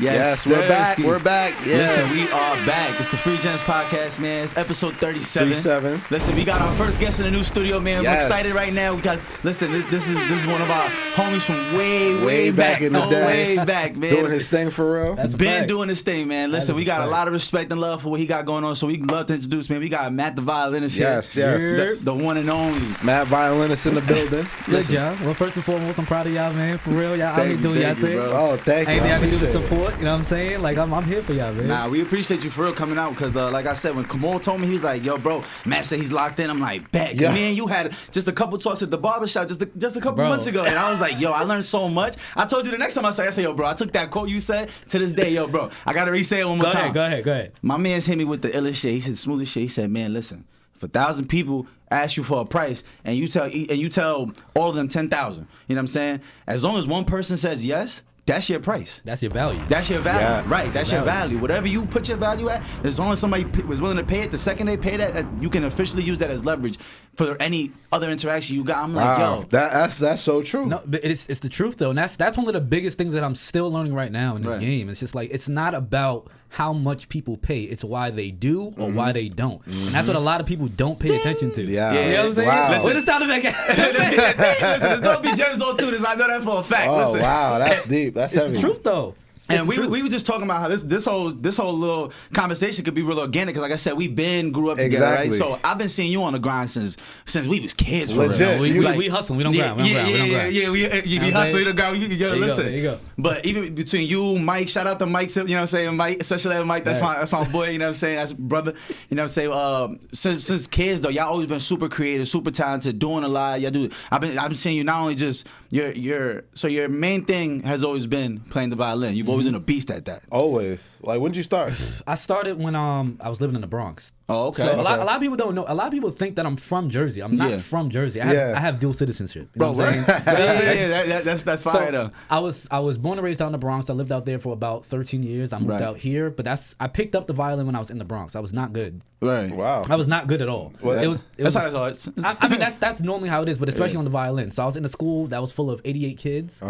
Yes, we're back. We're back. Yeah. Listen, we are back. It's the Free Gems Podcast, man. It's episode 37. Listen, we got our first guest in the new studio, man. We're excited right now. We got this is one of our homies from way back in the day. Way back, man. Doing his thing for real. That's been doing his thing, man. Listen, we got a lot of respect and love for what he got going on, so we love to introduce, man. We got Matt the Violinist here. Yes. The one and only. MattViolinist in the building. Good job. Well, first and foremost, I'm proud of y'all, man. For real, y'all out here doing y'all thing. Oh, thank you. Anything I can do to support, you know what I'm saying? Like, I'm here for y'all, man. Nah, we appreciate you for real coming out because, like I said, when Kamal told me, he was like, yo, bro, Matt said he's locked in. I'm like, bet. Yeah. Me and you had just a couple talks at the barbershop just a couple months ago. And I was like, yo, I learned so much. I told you the next time I say, yo, bro, I took that quote you said to this day, yo, bro, I got to re-say it one more time. Go ahead. My man's hit me with the illest shit. He said, smoothest shit. He said, man, listen, if 1,000 people ask you for a price and you tell all of them 10,000, you know what I'm saying? As long as one person says yes, that's your price. That's your value. That's your value. Yeah, right. That's your value. Whatever you put your value at, as long as somebody was willing to pay it, the second they pay that, you can officially use that as leverage for any other interaction you got. I'm like, yo. That's so true. No, but it's the truth, though. And that's one of the biggest things that I'm still learning right now in this game. It's just like, it's not about how much people pay. It's why they do or why they don't. And that's what a lot of people don't pay attention to. Yeah. You know what I'm saying? Wow. Listen, it's time to make it. Listen, there's going to be gems all through this. I know that for a fact. Oh, listen. Wow. That's deep. That's heavy. It's the truth, though. And we were just talking about how this whole little conversation could be real organic because, like I said, we grew up together, right? So I've been seeing you on the grind since we was kids. For legit. real. We hustle. We don't grind. We hustle. We don't grind. Listen. There you go. But even between you, Mike, shout out to Mike. You know what I'm saying, Mike, especially Mike. That's my boy. You know what I'm saying, that's brother. You know what I'm saying. Since kids though, y'all always been super creative, super talented, doing a lot. Y'all do. I've been seeing you not only just your main thing has always been playing the violin. You've always been a beast at that. Always. Like, when did you start? I started when I was living in the Bronx. Oh, okay. So a lot of people don't know. A lot of people think that I'm from Jersey. I'm not from Jersey. I have dual citizenship. You know what I'm saying? That's fire though. I was born and raised out in the Bronx. I lived out there for about 13 years. I moved out here, but I picked up the violin when I was in the Bronx. I was not good. Right. Wow. I was not good at all. Well, that's how it is. I mean, that's normally how it is, but especially on the violin. So I was in a school that was full of 88 kids.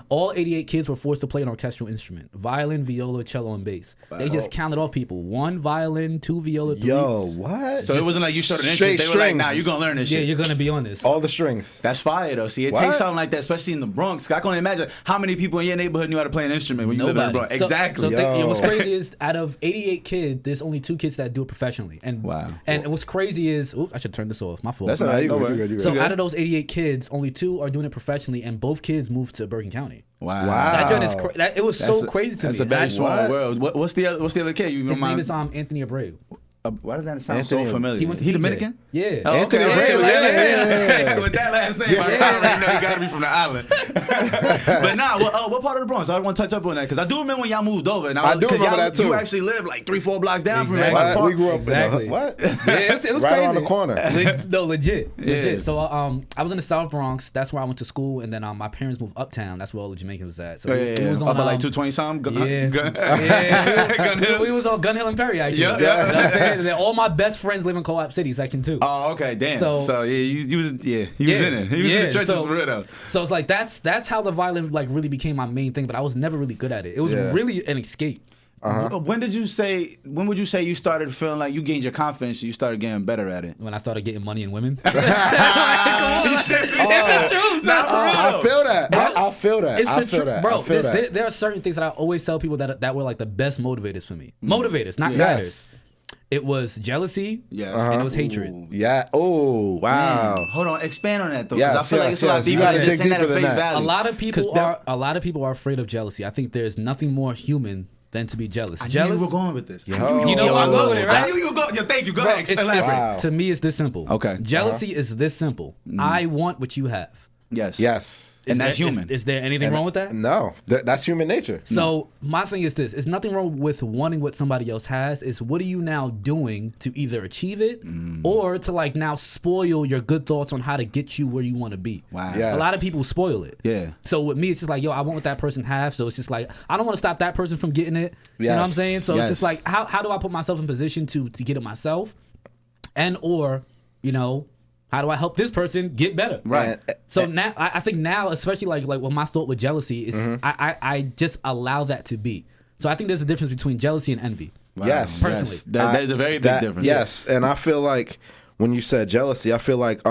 All 88 kids were forced to play an orchestral instrument: violin, viola, cello, and bass. They just counted off people: 1 violin, 2 viola, 3. Yo, what? So it wasn't like you showed an interest. They were like, nah, you're going to learn this shit. Yeah, you're going to be on this. All the strings. That's fire, though. See, it takes something like that, especially in the Bronx. I can only imagine how many people in your neighborhood knew how to play an instrument when you live in the Bronx. Exactly. So what's crazy is out of 88 kids, there's only 2 kids that do it professionally. And what's crazy is, I should turn this off. My fault. That's all right. You're good. So out of those 88 kids, only 2 are doing it professionally, and both kids moved to Bergen County. Wow. That joint is it was so crazy to me. That's a very small world. What's the other kid? His name is Anthony Abreu. Why does that sound so familiar? He Dominican? Yeah. Oh, okay. With that last name, I already know you got to be from the island. But what part of the Bronx? I want to touch up on that because I do remember when y'all moved over. And I do remember that too. You actually lived like 3-4 blocks down from me. me. We grew up in what? Yeah, it was right crazy. around the corner. No, legit. So I was in the South Bronx. That's where I went to school, and then my parents moved uptown. That's where all the Jamaicans was at. So it was on, up at like 220 something. Gun Hill. We was on Gun Hill and Perry actually. Yeah. You know what I'm saying? And then all my best friends live in Co-op City, Section 2. Oh, okay, damn. So he was in it. He was in the trenches for real though. So it's like that's how the violin like really became my main thing, but I was never really good at it. It was really an escape. When would you say you started feeling like you gained your confidence and you started getting better at it? When I started getting money and women. It's the truth. I feel that. I feel that. It's the truth, bro. There are certain things that I always tell people that were like the best motivators for me. Motivators, not matters. It was jealousy, and it was hatred. Ooh. Yeah. Oh, wow. Hold on, expand on that though, because I feel like it's a lot deeper than just saying that at face value. A lot of people are afraid of jealousy. I think there's nothing more human than to be jealous. I knew you were going with this. You know where I'm going with it, right? I knew you were going. Thank you. Go ahead. Elaborate. To me, it's this simple. Okay. Jealousy is this simple. I want what you have. Yes. And that's human. Is there anything wrong with that? No, that's human nature. So my thing is this: there's nothing wrong with wanting what somebody else has. It's what are you now doing to either achieve it or to like now spoil your good thoughts on how to get you where you want to be. Wow. Yes. A lot of people spoil it. Yeah. So with me, it's just like, yo, I want what that person has. So it's just like I don't want to stop that person from getting it. You know what I'm saying? So it's just like how do I put myself in position to get it myself, and or How do I help this person get better? Right. So now, I think now, especially like what my thought with jealousy is, I just allow that to be. So I think there's a difference between jealousy and envy. Wow. Yes. Personally. Yes. That is a very big difference. Yes, and I feel like when you said jealousy, I feel like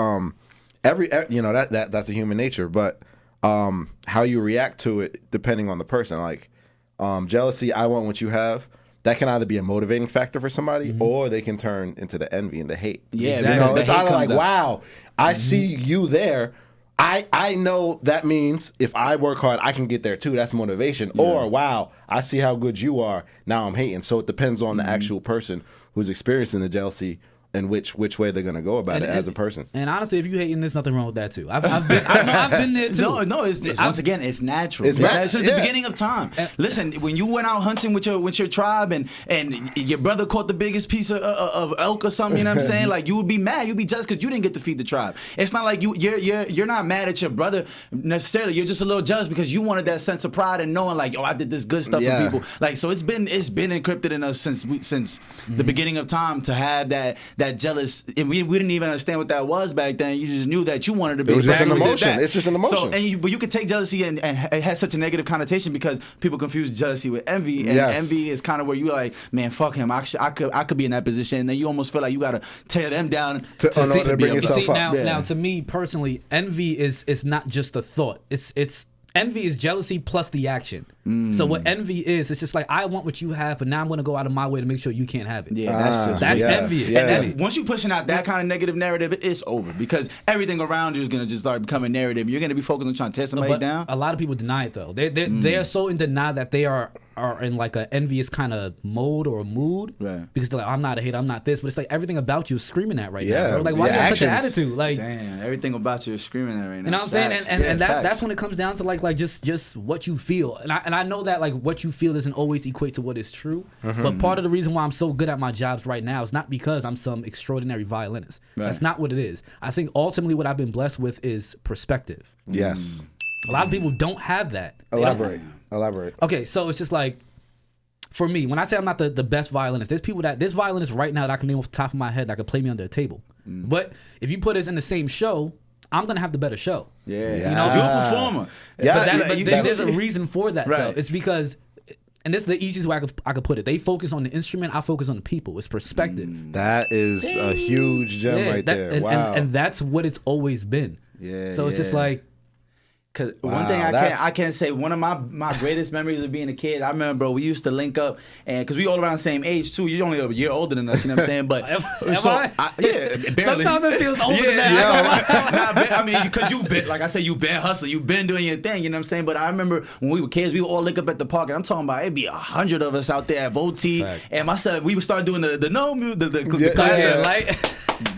that's a human nature, but how you react to it depending on the person. Like jealousy, I want what you have. That can either be a motivating factor for somebody, or they can turn into the envy and the hate. Yeah, exactly. It's either like, wow, I see you there. I know that means if I work hard, I can get there too. That's motivation. Yeah. Or, wow, I see how good you are. Now I'm hating. So it depends on the actual person who's experiencing the jealousy and which way they're gonna go about it as a person. And honestly, if you hating, there's nothing wrong with that too. I've been there too. No, once again, it's natural. It's just the beginning of time. Listen, when you went out hunting with your tribe and your brother caught the biggest piece of elk or something, you know what I'm saying? Like you would be mad, you'd be jealous because you didn't get to feed the tribe. It's not like you're not mad at your brother necessarily. You're just a little jealous because you wanted that sense of pride and knowing like, oh, I did this good stuff for people. Like so, it's been encrypted in us since the beginning of time to have that jealous, and we didn't even understand what that was back then. You just knew that you wanted to be. It was just an emotion. It's just an emotion. So, but you could take jealousy and it has such a negative connotation because people confuse jealousy with envy, and envy is kind of where you like, man, fuck him. I could be in that position, and then you almost feel like you gotta tear them down to bring yourself up. Now, to me personally, envy is not just a thought. It's envy is jealousy plus the action. So what envy is, it's just like, I want what you have, but now I'm going to go out of my way to make sure you can't have it. Yeah, that's envious. Yeah. And then once you're pushing out that kind of negative narrative, it's over because everything around you is going to just start becoming narrative. You're going to be focused on trying to tear somebody down. A lot of people deny it though. They're so in denial that they are in like an envious kind of mode or a mood, right? Because they're like, I'm not a hater, I'm not this, but it's like everything about you is screaming that right now. Bro. Like, why do you have such an attitude? Like, damn, everything about you is screaming that right now. You know what I'm saying? And that's when it comes down to like just what you feel. And I know that like what you feel doesn't always equate to what is true. But part of the reason why I'm so good at my jobs right now is not because I'm some extraordinary violinist. Right. That's not what it is. I think ultimately what I've been blessed with is perspective. Yes. A lot of people don't have that. Elaborate. Okay, so it's just like, for me, when I say I'm not the best violinist, there's violinists right now that I can name off the top of my head that could play me under a table. But if you put us in the same show, I'm gonna have the better show. Yeah. You know, you're a performer. Yeah, but there's a reason for that. Right. Though. It's because, and this is the easiest way I could put it. They focus on the instrument. I focus on the people. It's perspective. That is a huge gem right there. Wow. And that's what it's always been. Yeah. So it's just like. Cause one thing I can't say, one of my greatest memories of being a kid, I remember, bro, we used to link up, and because we all around the same age too. You're only a year older than us, you know what I'm saying? But barely. Sometimes it feels older than that. I mean, because you've been, like I said, you've been hustling, you've been doing your thing, you know what I'm saying? But I remember when we were kids, we would all link up at the park, and I'm talking about it'd be 100 of us out there at Voti, and myself, we would start doing the light.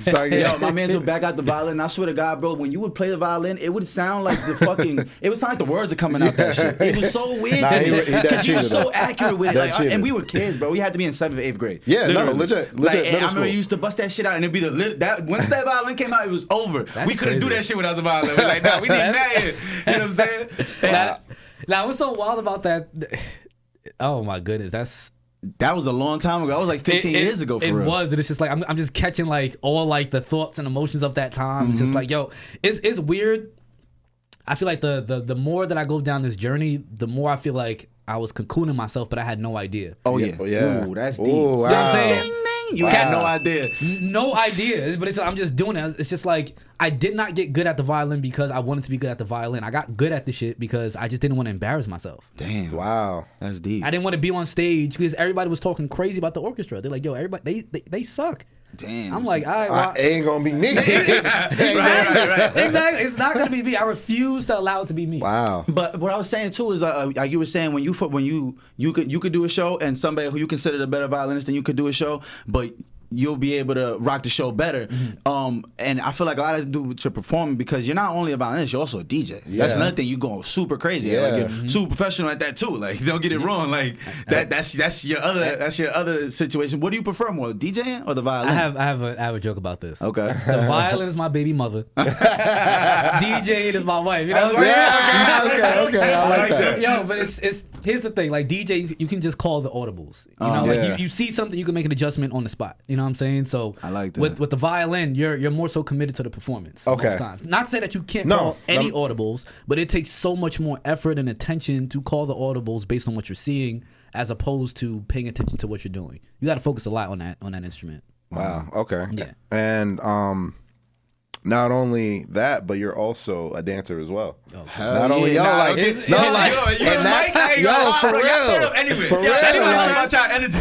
Yo, my man's would back out the violin. And I swear to God, bro, when you would play the violin, it would sound like it would sound like the words are coming out that shit. It was so weird to me because you were so accurate with it. Like, and we were kids, bro. We had to be in 7th, 8th grade. Yeah, literally. Legit. Like, and I remember you used to bust that shit out, and it'd be once that violin came out, it was over. We couldn't do that shit without the violin. We're like, no, we need that here. You know what I'm saying? Now, what's so wild about that? Oh my goodness, that was a long time ago. That was like 15 years ago for real. It was. It's just like I'm just catching like all like the thoughts and emotions of that time. It's just like, yo, it's weird. I feel like the more that I go down this journey, the more I feel like I was cocooning myself, but I had no idea. Oh yeah. Ooh, that's deep. Ooh, wow. You know what I'm saying? You had no idea. No idea. But I'm just doing it. It's just like, I did not get good at the violin because I wanted to be good at the violin. I got good at the shit because I just didn't want to embarrass myself. Damn. Wow. That's deep. I didn't want to be on stage because everybody was talking crazy about the orchestra. They're like, yo, everybody, they suck. Damn. I'm like, all right, well, it ain't gonna be me. right. Exactly. It's not gonna be me. I refuse to allow it to be me. Wow. But what I was saying too is, like you were saying, when you could do a show, and somebody who you considered a better violinist than you could do a show, but you'll be able to rock the show better. And I feel like a lot of to do with your performing, because you're not only a violinist, you're also a DJ. Yeah. That's another thing. You go super crazy. Yeah. Like you're super professional at that too. Like, don't get it wrong. Like that's your other situation. What do you prefer more, DJing or the violin? I have a joke about this. Okay. The violin is my baby mother. DJing is my wife. You know what I'm saying? Yeah. Okay. I like that. Yo, but it's here's the thing. Like DJ, you can just call the audibles. You know, like you see something, you can make an adjustment on the spot. You know what I'm saying? So I like that. With the violin, you're more so committed to the performance. Most times. Not to say that you can't call any audibles, but it takes so much more effort and attention to call the audibles based on what you're seeing, as opposed to paying attention to what you're doing. You got to focus a lot on that instrument. Wow. Okay. Yeah. And not only that, but you're also a dancer as well. Oh, not only and that's for real. For real. About y'all energy.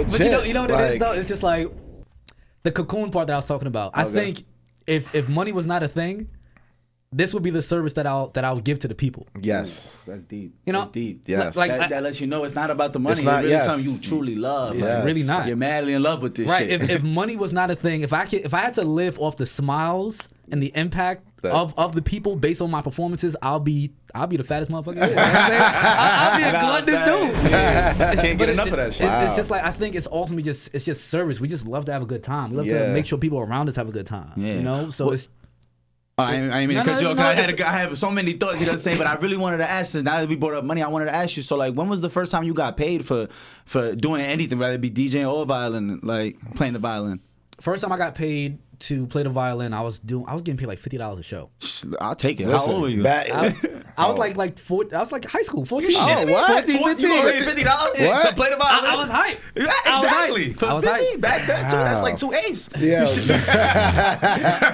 But you know what it is though? It's just like the cocoon part that I was talking about. I think if money was not a thing, this would be the service that I'll give to the people. Yes. That's deep. You know? That's deep. Yes. Like that lets you know it's not about the money. It's really something you truly love. It's really not. You're madly in love with this shit. If money was not a thing, if I had to live off the smiles and the impact of the people based on my performances, I'll be the fattest motherfucker. You know what I'm saying? I'll be a gluttonous dude. Yeah. Can't get enough of that shit. It's just like, I think it's ultimately just service. We just love to have a good time. We love to make sure people around us have a good time. Yeah. You know, so it's. I mean, I have so many thoughts, you know what I'm saying? But I really wanted to ask this. Now that we brought up money, I wanted to ask you. So, like, when was the first time you got paid for doing anything, whether it be DJing or violin, like playing the violin? First time I got paid to play the violin, I was getting paid like $50 a show. I'll take it. Listen, how old were you? I was like I was like high school, 14. Oh, what? 14, 15. You gonna pay $50 to play the violin? I was hyped. Yeah, exactly. I was hyped. Back then too. That's like 2 eighths. Yeah.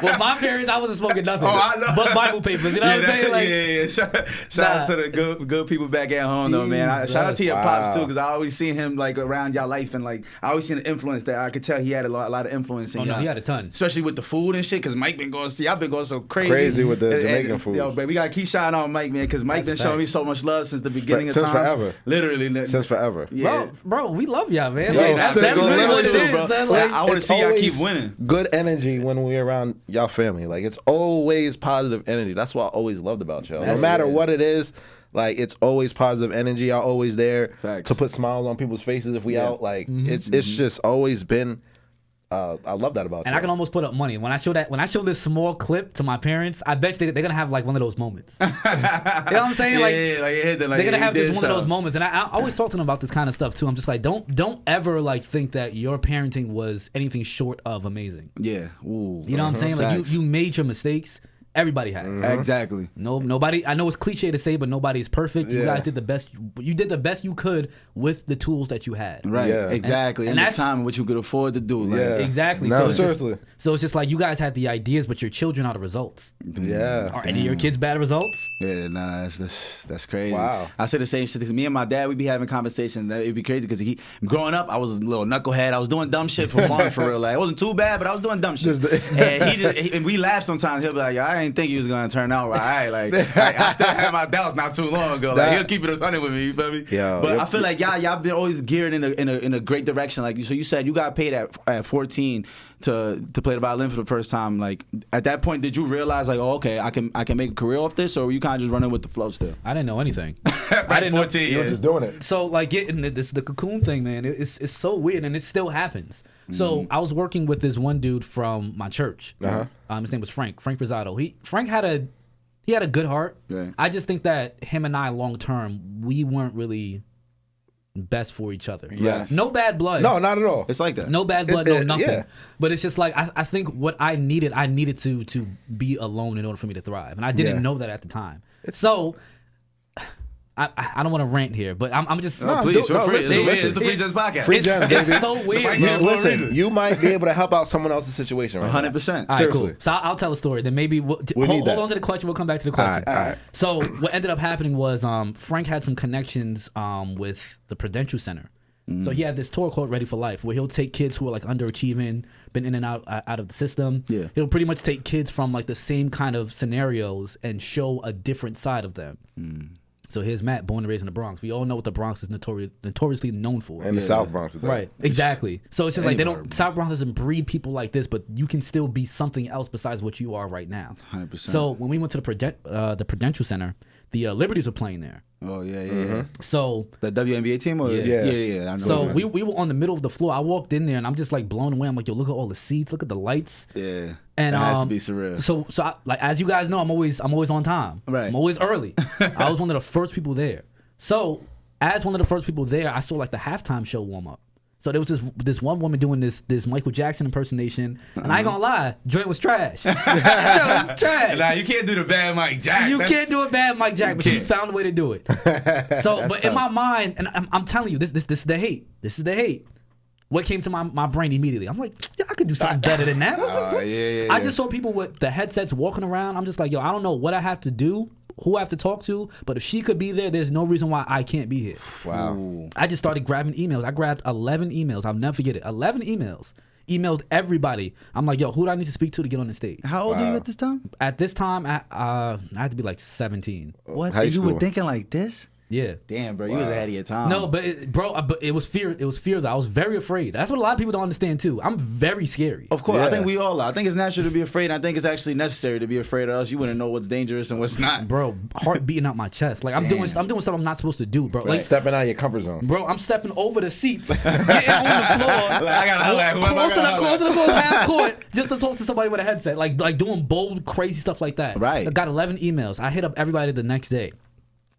Well, my parents, I wasn't smoking nothing. Oh, I know. But Bible papers. You know what I'm saying? Like, Shout out to the good people back at home though, man. Shout out to your pops too, because I always seen him like around y'all life, and like I always seen the influence that I could tell he had a lot of influence in y'all. No, he had a ton. Especially with the food and shit, because Mike been going, y'all been going so crazy with the Jamaican food. Yo, baby, we gotta keep shouting out Mike, man, because Mike been showing me so much love since the beginning of time. Since forever. Literally. Since forever. Yeah. Bro, we love y'all, man. That's really what it is, bro. Like, I want to see y'all keep winning. Good energy when we're around y'all family. Like, it's always positive energy. That's what I always loved about y'all. No matter what it is, like, it's always positive energy. Y'all always there to put smiles on people's faces if we out. Like, it's just always been. I love that about you. And I can almost put up money when I show this small clip to my parents. I bet they're gonna have like one of those moments. You know what I'm saying? They're gonna have this one of those moments. And I always talk to them about this kind of stuff too. I'm just like, don't ever like think that your parenting was anything short of amazing. Yeah. Ooh. You know what I'm saying? Like you made your mistakes. Everybody has. Exactly. Nobody. I know it's cliche to say, but nobody's perfect. You guys did the best. You did the best you could with the tools that you had. Right. Yeah. Exactly. And the time in which you could afford to do. Like. Yeah. Exactly. No, so seriously. It's just like you guys had the ideas, but your children are the results. Yeah. Are any of your kids bad results? Yeah. Nah. That's crazy. Wow. I say the same shit. Me and my dad, we be having conversations. It'd be crazy because growing up, I was a little knucklehead. I was doing dumb shit for fun, for real. Like it wasn't too bad, but I was doing dumb shit. And we laugh sometimes. He'll be like, "Yo, I didn't think he was gonna turn out right." Like I still had my doubts not too long ago. Like he'll keep it 100 with me. You feel me? Yeah. But I feel like y'all been always geared in a great direction. Like so, you said you got paid at 14 to play the violin for the first time. Like at that point, did you realize like, oh, okay, I can make a career off this, or were you kind of just running with the flow still? I didn't know anything. I didn't 14. You were just doing it. So like getting the cocoon thing, man, it's so weird, and it still happens. So I was working with this one dude from my church. His name was Frank Rosado. Frank had a good heart. Yeah. I just think that him and I long term, we weren't really best for each other. Yes. No bad blood. No, not at all. It's like that. No bad blood, no nothing. Yeah. But it's just like I think what I needed to be alone in order for me to thrive, and I didn't know that at the time. So I don't want to rant here, but I'm just please feel free. It's the Free Gems podcast. Free Gems, baby. It's so weird. Listen, you might be able to help out someone else's situation right 100%. All right, cool. So I'll tell a story. Then maybe hold on to the question. We'll come back to the question. All right. So what ended up happening was Frank had some connections with the Prudential Center. So he had this tour called Ready for Life, where he'll take kids who are like underachieving, been in and out of the system. Yeah. He'll pretty much take kids from like the same kind of scenarios and show a different side of them. So here's Matt, born and raised in the Bronx. We all know what the Bronx is notoriously known for. And the South Bronx. Right, exactly. So it's just like South Bronx doesn't breed people like this, but you can still be something else besides what you are right now. 100%. So when we went to the Prudential Center, the Liberties were playing there. Oh, yeah. So the WNBA team? Or? Yeah. I know. So we were on the middle of the floor. I walked in there and I'm just like blown away. I'm like, yo, look at all the seats, look at the lights. Yeah. And it has to be surreal. So I, like as you guys know, I'm always on time. Right. I'm always early. I was one of the first people there. So as one of the first people there, I saw like the halftime show warm up. So there was this one woman doing this Michael Jackson impersonation, and I ain't gonna lie, joint was trash. Joint was trash. Nah, you can't do the bad Mike Jack. You can't do a bad Mike Jack, but she found a way to do it. So, but tough. in my mind, and I'm telling you, this is the hate. This is the hate. What came to my brain immediately? I'm like, yeah, I could do something better than that. I just saw people with the headsets walking around. I'm just like, yo, I don't know what I have to do, who I have to talk to, but if she could be there, there's no reason why I can't be here. Wow. Ooh. I just started grabbing emails. I grabbed 11 emails. I'll never forget it. 11 emails. Emailed everybody. I'm like, yo, who do I need to speak to get on the stage? How old are you at this time? At this time, I had to be like 17. What? High You were school. thinking like this? Yeah. Damn, bro, you was ahead of your time. No, but it was fear. It was fear, though. I was very afraid. That's what a lot of people don't understand too. I'm very scary. Of course, I Yeah. think we all are. I think it's natural to be afraid. I think it's actually necessary to be afraid, or else you wouldn't know what's dangerous and what's not. Bro, heart beating out my chest. Like I'm doing stuff I'm not supposed to do, bro. Like, Stepping out of your comfort zone. bro, I'm stepping over the seats, getting on the floor. I gotta holler at whoever I gotta holler Close at. to the close half court just to talk to somebody with a headset, like doing bold, crazy stuff like that. Right. I got 11 emails. I hit up everybody the next day.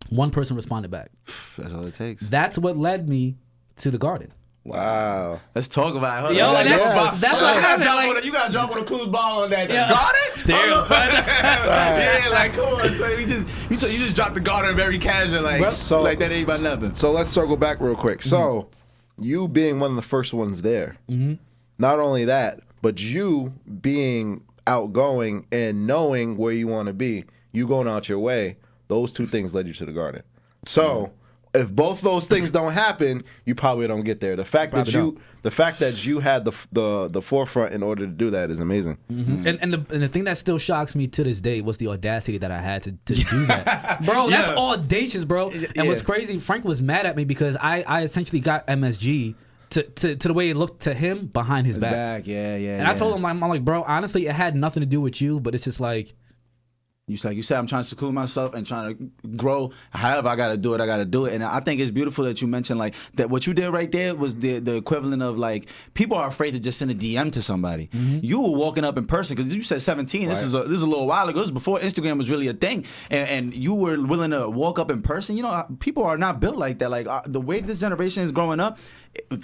One person responded back. That's all it takes. That's what led me to the Garden. Wow. Let's talk about it. Hold Yo, on. and that's what happened. You gotta drop on a cool ball on that. Yeah. Garden? Damn, Hold on. son. Yeah, like come on. So you just dropped the garden very casual, like So- like that ain't about nothing. So let's circle back real quick. So, you being one of the first ones there, not only that, but you being outgoing and knowing where you want to be, you going out your way, those two things led you to the Garden. So, if both those things don't happen, you probably don't get there. The fact that you had the forefront in order to do that is amazing. And the thing that still shocks me to this day was the audacity that I had to do that. Bro, that's audacious, bro. And what's crazy, Frank was mad at me because I essentially got MSG to the way it looked to him behind his back. Yeah. And I told him, I'm like, bro, honestly, it had nothing to do with you, but it's just like, You said, I'm trying to seclude myself and trying to grow. However, I got to do it. And I think it's beautiful that you mentioned like that. What you did right there was the equivalent of like people are afraid to just send a DM to somebody. You were walking up in person because you said 17. This is a little while ago. This was before Instagram was really a thing. And you were willing to walk up in person. You know, people are not built like that. Like the way this generation is growing up,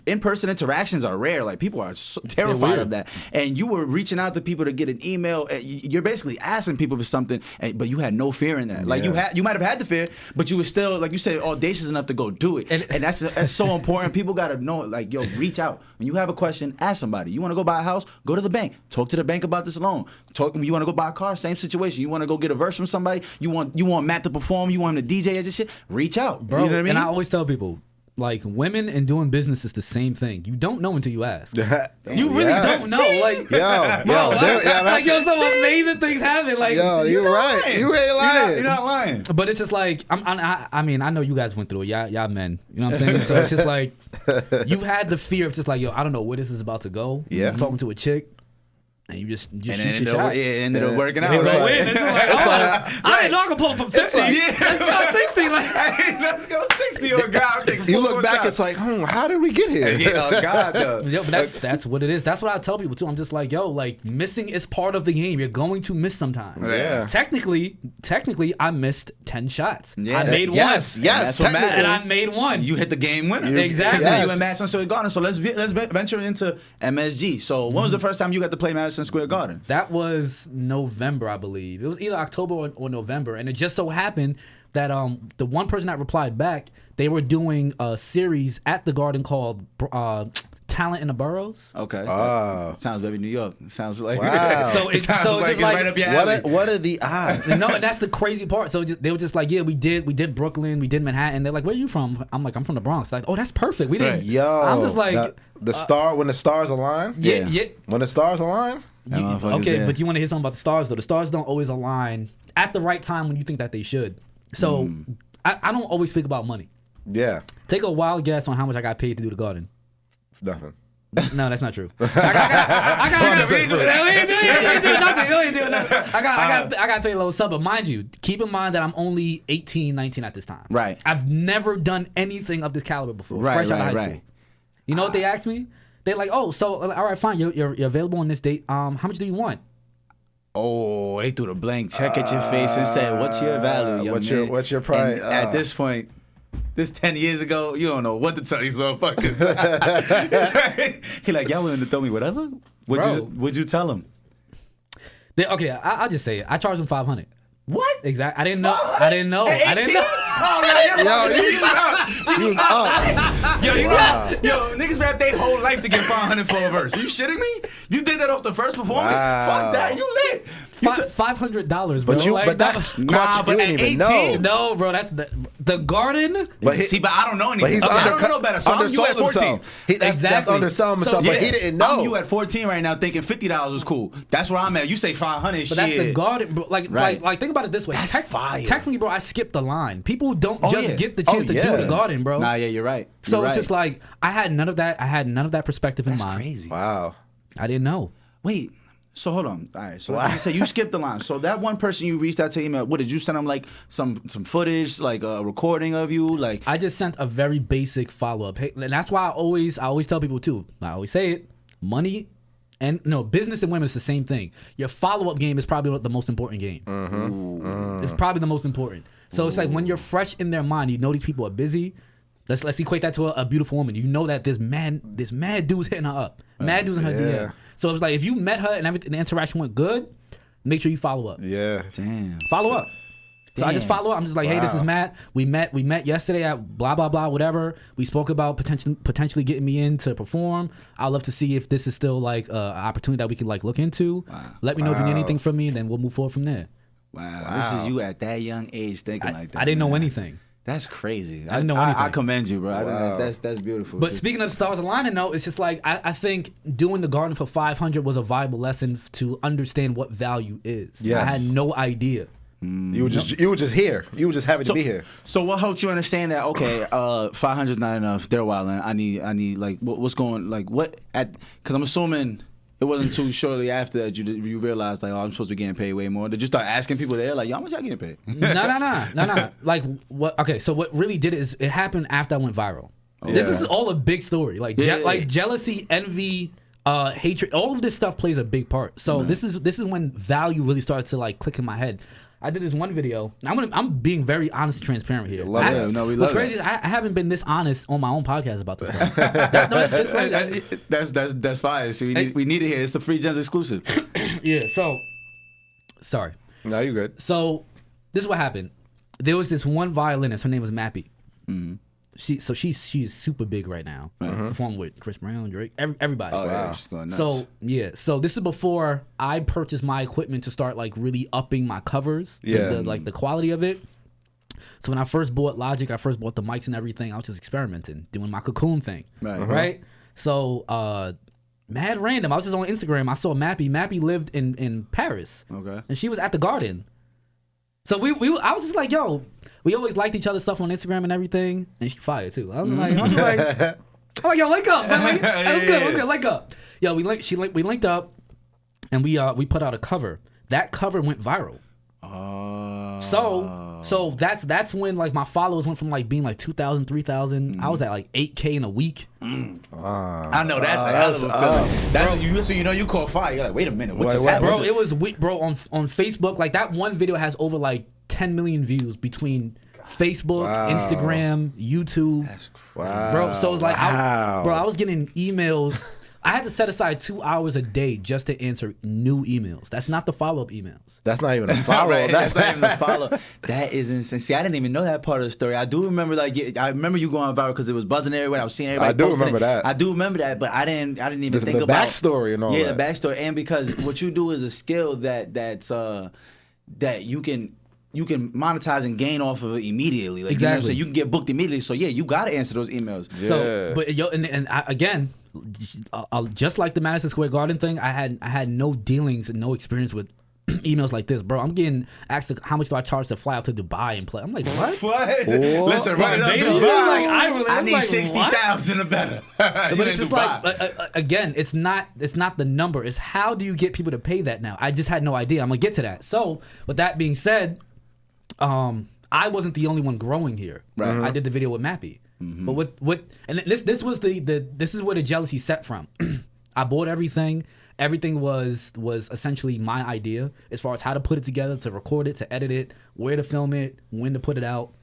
in-person interactions are rare. Like people are so terrified of that. And you were reaching out to people to get an email. You're basically asking people for something, but you had no fear in that. Like you might have had the fear, but you were still, like you said, audacious enough to go do it. And that's so important. People got to know, like, yo, reach out. When you have a question, ask somebody. You want to go buy a house? Go to the bank. Talk to the bank about this loan. You want to go buy a car? Same situation. You want to go get a verse from somebody? You want Matt to perform? You want him to DJ at your shit? Reach out. bro. You know what I mean? And I always tell people, like, women and doing business is the same thing. You don't know until you ask. You really don't know. Like, some amazing things happen. Like, you're right. You ain't lying. You're not lying. but it's just like, I mean, I know you guys went through it. Y'all men. You know what I'm saying? So it's just like, you've had the fear of just like, yo, I don't know where this is about to go. Yeah. I'm talking to a chick. And you just shoot your shot. It ended up working out. They Right. go in. It's like, I didn't know I could pull up from 50. Let's go 60. Like, Hey, let's go 60 on God. You look back, it's like, how did we get here? Yeah, oh God, though. yo, but that's what it is. That's what I tell people too. I'm just like, yo, like missing is part of the game. You're going to miss sometimes. Yeah. Technically, I missed 10 shots. Yeah. I made Yes, one. yes, That's what technically. And I made one. You hit the game winner. Exactly. Now you Yes. in Madison Square Garden. So let's venture into MSG. So when was the first time you got to play Madison Square Garden? That was November, I believe. It was either October or November, and it just so happened that the one person that replied back, they were doing a series at the Garden called Talent in the Boroughs. Okay. Sounds very New York. Sounds like Wow. So it's sounds so it's like just it's like right up your alley. What are the odds? no, and that's the crazy part. So they were just like, yeah, we did Brooklyn, we did Manhattan. They're like, where are you from? I'm like, I'm from the Bronx. Like, oh, that's perfect. We didn't. Right. Yo, I'm just like, when the stars align. yeah. When the stars align. Okay, but you want to hear something about the stars though? The stars don't always align at the right time when you think that they should. So I don't always speak about money. Yeah. Take a wild guess on how much I got paid to do the Garden. Nothing. No, that's not true. I got paid a little sub, but mind you, keep in mind that I'm only 18, 19 at this time. Right. I've never done anything of this caliber before. Right, fresh out of high right. school. You know what they asked me? They're like, oh, so all right, fine, you're available on this date. How much do you want? Oh, they threw the blank check at your face and said, "What's your value, young man?" What's your price? And at this point, This 10 years ago, you don't know what to tell these motherfuckers. He like, y'all willing to throw me whatever? Would you tell him? Okay, I'll just say it. I charged them $500. What? Exactly. I didn't know. I didn't know. He was up. Yo, niggas rap their whole life to get $500 for a verse. Are you shitting me? You did that off the first performance? Wow. Fuck that. You lit. $500, bro. But that's Nah, but you at didn't even 18? know. No, bro. That's the Garden. But But I don't know anything. But he's I don't know better. So I'm you at 14. That's Exactly. underselling himself, So, but he didn't know. I'm you at 14 right now thinking $50 was cool. That's where I'm at. You say 500 But shit. that's the Garden, bro. Like think about it this way. That's fire. Technically, bro, I skipped the line. People don't just get the chance to yeah. do the Garden, bro. Nah, yeah, you're right. So it's just like I had none of that. I had none of that perspective in That's mind. crazy. Wow. I didn't know. Wait. So hold on. All right. So like you said, you skipped the line. So that one person you reached out to email, what did you send them like some footage, like a recording of you, like? I just sent a very basic follow up. Hey, and that's why I always tell people too. I always say it. Money and business and women is the same thing. Your follow up game is probably the most important game. It's probably the most important. So it's like when you're fresh in their mind, you know these people are busy. Let's equate that to a beautiful woman. You know that this mad dude's hitting her up. Mad dude's in her DM. So it's like if you met her and everything, the interaction went good, make sure you follow up. Yeah. Damn. Follow up. So I just follow up. I'm just like, hey, this is Matt. We met yesterday at blah blah blah whatever. We spoke about potentially getting me in to perform. I'd love to see if this is still like an opportunity that we can like look into. Let me know if you need anything from me, and then we'll move forward from there. Wow. This is you at that young age thinking like that. I didn't know anything. That's crazy. I didn't know anything. I commend you, bro. I think that's beautiful. But speaking of the Stars Aligning, though, it's just like I think doing the Garden for $500 was a viable lesson to understand what value is. Yes. I had no idea. You were just here. You were just happy to be here. So what helped you understand that? Okay, 500 is not enough. They're wilding. I need like what's going like what at? Because I'm assuming it wasn't too shortly after that you realized like, oh, I'm supposed to be getting paid way more. Did you start asking people there like, yo, how much y'all getting paid? No. Like what? Okay, so what really did it is it happened after I went viral. This is all a big story. Like like jealousy, envy, hatred. All of this stuff plays a big part. So this is when value really started to like click in my head. I did this one video. I'm being very honest and transparent here. Love it. No, we what's love crazy is I haven't been this honest on my own podcast about this stuff. That's fire. So we need to hear. It's the Free Gems exclusive. Yeah. So, sorry. No, you good. So this is what happened. There was this one violinist. Her name was Mappy. Mm-hmm. She's super big right now. Performing with Chris Brown, Drake, everybody. Oh yeah, she's going nuts. So this is before I purchased my equipment to start like really upping my covers. The quality of it. So when I first bought Logic, I first bought the mics and everything. I was just experimenting, doing my cocoon thing. Right. So mad random. I was just on Instagram. I saw Mappy. Mappy lived in Paris. Okay. And she was at the Garden. So I was just like, yo, we always liked each other's stuff on Instagram and everything, and she fired too. I was like, I'm like, yo, link up. So I'm like, let's go, link up. Yo, we linked up, and we put out a cover. That cover went viral. So that's when like my followers went from like being like 2,000, 3,000. I was at like 8K in a week. I know that's a hell of a feeling. That's when you call fire. You're like, wait a minute, what just happened? Bro, it was on Facebook. Like that one video has over like 10 million views between Facebook, Instagram, YouTube. That's crazy. Bro, so it's like, I was getting emails. I had to set aside 2 hours a day just to answer new emails. That's not the follow-up emails. That's not even a follow. Right, that's not even a follow. That is insane. See, I didn't even know that part of the story. I do remember I remember you going viral because it was buzzing everywhere. I was seeing everybody. I do remember that. I do remember that, but I didn't even think the about backstory and all that. Yeah, the backstory, and because what you do is a skill that you can monetize and gain off of it immediately. Like, exactly. You know what I'm saying? You can get booked immediately. So yeah, you got to answer those emails. Yeah. So, but again, just like the Madison Square Garden thing, I had no dealings and no experience with emails like this, bro. I'm getting asked how much do I charge to fly out to Dubai and play. I'm like, what? Listen, run it up, Dubai. I need 60,000 or better. But it's just like again, it's not the number. It's how do you get people to pay that now? I just had no idea. I'm gonna get to that. So with that being said, I wasn't the only one growing here. Right. I did the video with Mappy. Mm-hmm. But and this is where the jealousy set from. I bought everything. Everything was essentially my idea as far as how to put it together, to record it, to edit it, where to film it, when to put it out.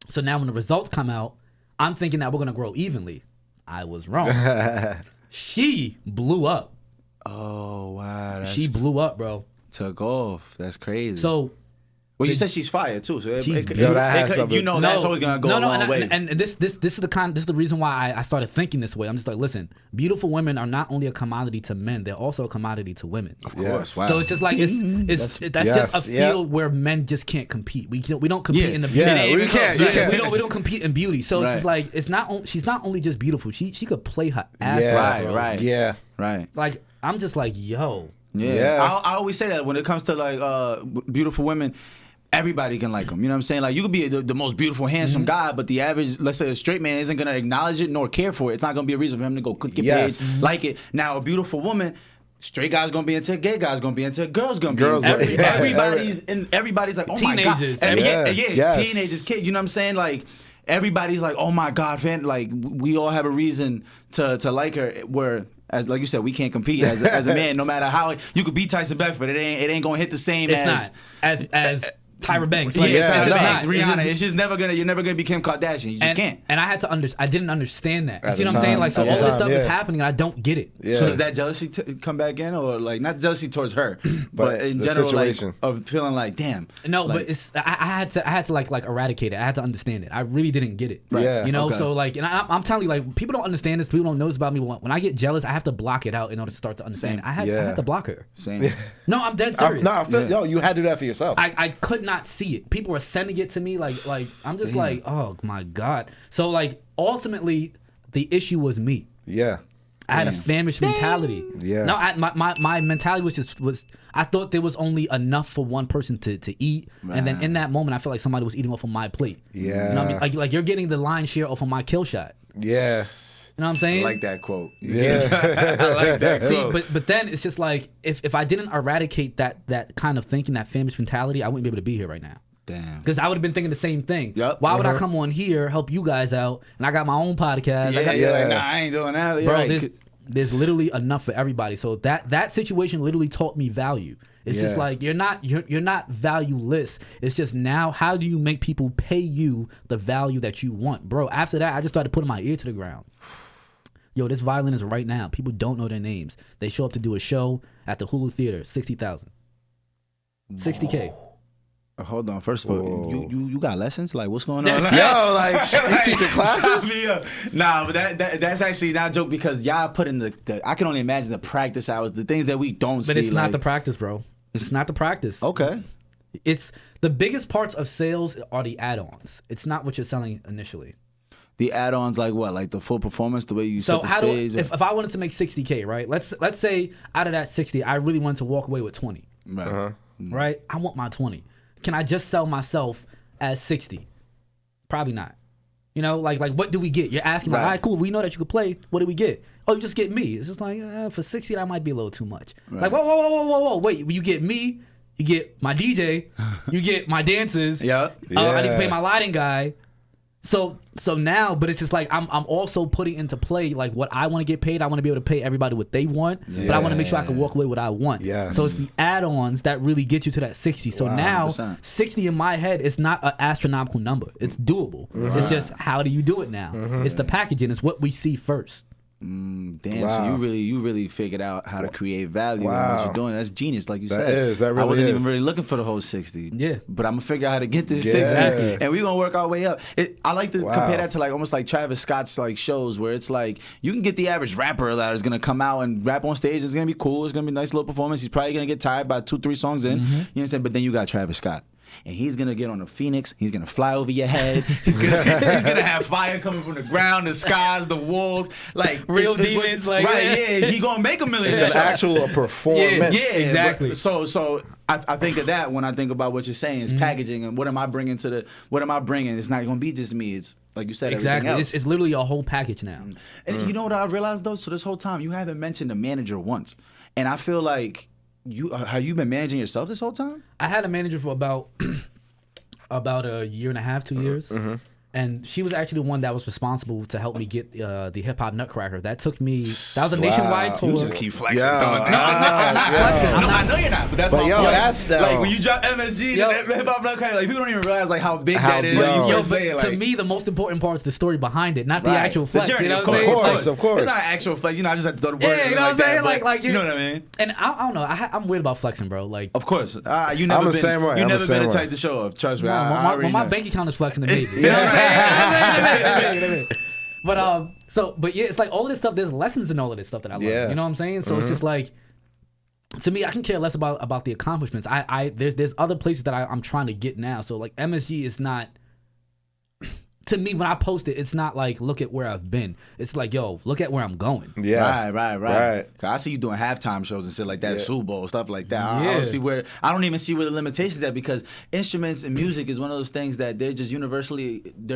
So now when the results come out, I'm thinking that we're gonna grow evenly. I was wrong. She blew up. Oh wow. She blew up, bro. Took off. That's crazy. So. Well, you said she's fire too, so That's always gonna go a long way. And this is the reason why I started thinking this way. I'm just like, listen, beautiful women are not only a commodity to men; they're also a commodity to women. Of course, wow. So it's just like that's just a field where men just can't compete. We don't compete in the beauty. We don't compete in beauty. So it's just like she's not only just beautiful. She could play her ass off. Right. Like I'm just like, yo. Yeah. I always say that when it comes to like beautiful women. Everybody can like them. You know what I'm saying? Like, you could be the most beautiful, handsome guy, but the average, let's say a straight man, isn't going to acknowledge it nor care for it. It's not going to be a reason for him to go click your page, like it. Now, a beautiful woman, straight guy's going to be into it, gay guy's going to be into it, girls going to be into it. Everybody's like, oh teenagers. My God. Teenagers, kids. You know what I'm saying? Like, everybody's like, oh my God, fan. Like, we all have a reason to like her, where... like you said, we can't compete as a man. No matter how you could beat Tyson Bedford, it ain't gonna hit the same as Tyra Banks. Rihanna. It's just you're never gonna be Kim Kardashian. You just can't. And I didn't understand that. You see what I'm saying? Like, so all this stuff is happening and I don't get it. So does that jealousy come back in, or like not jealousy towards her, but in general, situation. Like of feeling like, damn. No, like, but it's I had to like eradicate it. I had to understand it. I really didn't get it. Right. Yeah. You know, so like, and I'm telling you, like, people don't understand this. People don't know this about me. When I get jealous, I have to block it out in order to start to understand. I had to block her. Same. No, I'm dead serious. I feel, you had to do that for yourself. I could not see it. People were sending it to me like I'm just like, oh my God. So like ultimately the issue was me. Yeah. I had a famished mentality. Yeah. No, my mentality was I thought there was only enough for one person to eat, and then in that moment I felt like somebody was eating off of my plate. Yeah. You know what I mean? Like you're getting the lion's share off of my kill shot. Yeah. You know what I'm saying? I like that quote. Yeah. I like that quote. See, but then it's just like if I didn't eradicate that kind of thinking, that famished mentality, I wouldn't be able to be here right now. Damn. Because I would have been thinking the same thing. Yep. Why would I come on here, help you guys out, and I got my own podcast? Like, nah, I ain't doing that. Bro, there's literally enough for everybody. So that situation literally taught me value. It's just like you're not valueless. It's just now how do you make people pay you the value that you want, bro? After that, I just started putting my ear to the ground. Yo, this violinist right now, people don't know their names. They show up to do a show at the Hulu Theater, $60,000, $60K. Hold on. First of all, you got lessons? Like, what's going on? Yo, like you teaching classes? Nah, but that's actually not a joke because y'all put in the I can only imagine the practice hours, the things that we don't see. But it's not the practice, bro. It's not the practice. Okay. It's the biggest parts of sales are the add-ons. It's not what you're selling initially. The add-ons, like what? Like the full performance, the way you set the stage? If I wanted to make $60K, right? Let's say out of that 60, I really wanted to walk away with 20. Right. Uh-huh. Right? I want my 20. Can I just sell myself as 60? Probably not. You know, like what do we get? You're asking, like, all right, cool. We know that you could play. What do we get? Oh, you just get me. It's just like for 60, that might be a little too much. Right. Like, whoa. Wait, you get me. You get my DJ. You get my dancers. I need to pay my lighting guy. So now, but it's just like I'm also putting into play like what I want to get paid. I want to be able to pay everybody what they want, but I want to make sure I can walk away what I want. Yeah. So it's the add-ons that really get you to that 60. So now 60 in my head is not an astronomical number. It's doable. It's just how do you do it now? It's the packaging. It's what we see first. Damn, so you really figured out how to create value in what you're doing. That's genius, like you said. That really I wasn't even really looking for the whole 60. Yeah. But I'm gonna figure out how to get this 60. And we're gonna work our way up. I like to compare that to like almost like Travis Scott's like shows where it's like you can get the average rapper that is gonna come out and rap on stage. It's gonna be cool. It's gonna be a nice little performance. He's probably gonna get tired by 2-3 songs in. You know what I'm saying? But then you got Travis Scott. And he's gonna get on a phoenix. He's gonna fly over your head. He's gonna have fire coming from the ground, the skies, the walls, like real demons. Like he gonna make $1 million. It's an actual performance. Yeah, exactly. So I think of that when I think about what you're saying is packaging and what am I bringing It's not gonna be just me. It's like you said, everything else. It's literally a whole package now. And you know what I realized though? So this whole time you haven't mentioned a manager once, and I feel like. Have you been managing yourself this whole time? I had a manager for about a year and a half, 2 years. And she was actually the one that was responsible to help me get the Hip Hop Nutcracker. That took me. That was a nationwide tour. You just keep flexing, Yo, dog. No, I'm not flexing. I'm not. I know you're not, but that's But my yo, point. that's like when you drop MSG, the Hip Hop Nutcracker, like people don't even realize like how big that is. Yo, But to me, the most important part is the story behind it, not the Right. actual flex. The journey, You know of what I'm course, saying? of course. It's not an actual flex. You know, I just have to throw the word Yeah, in you know like what I'm saying? that. Like you know what I mean? And I don't know. I'm weird about flexing, bro. Like, Of course. You I'm never the same way. You I'm the never same been the way. type to show up. Trust me. when I already my know. bank account is flexing, then maybe. You know what I'm saying? But yeah, it's like all of this stuff. There's lessons in all of this stuff that I learned. Yeah. You know what I'm saying? So it's just like, to me, I can care less about the accomplishments. There's other places that I'm trying to get now. So like MSG is not. To me, when I post it, it's not like, look at where I've been. It's like, yo, look at where I'm going. Yeah. Right. 'Cause I see you doing halftime shows and shit like that, Super Bowl, stuff like that. I don't see where. I don't even see where the limitations are, because instruments and music is one of those things that they're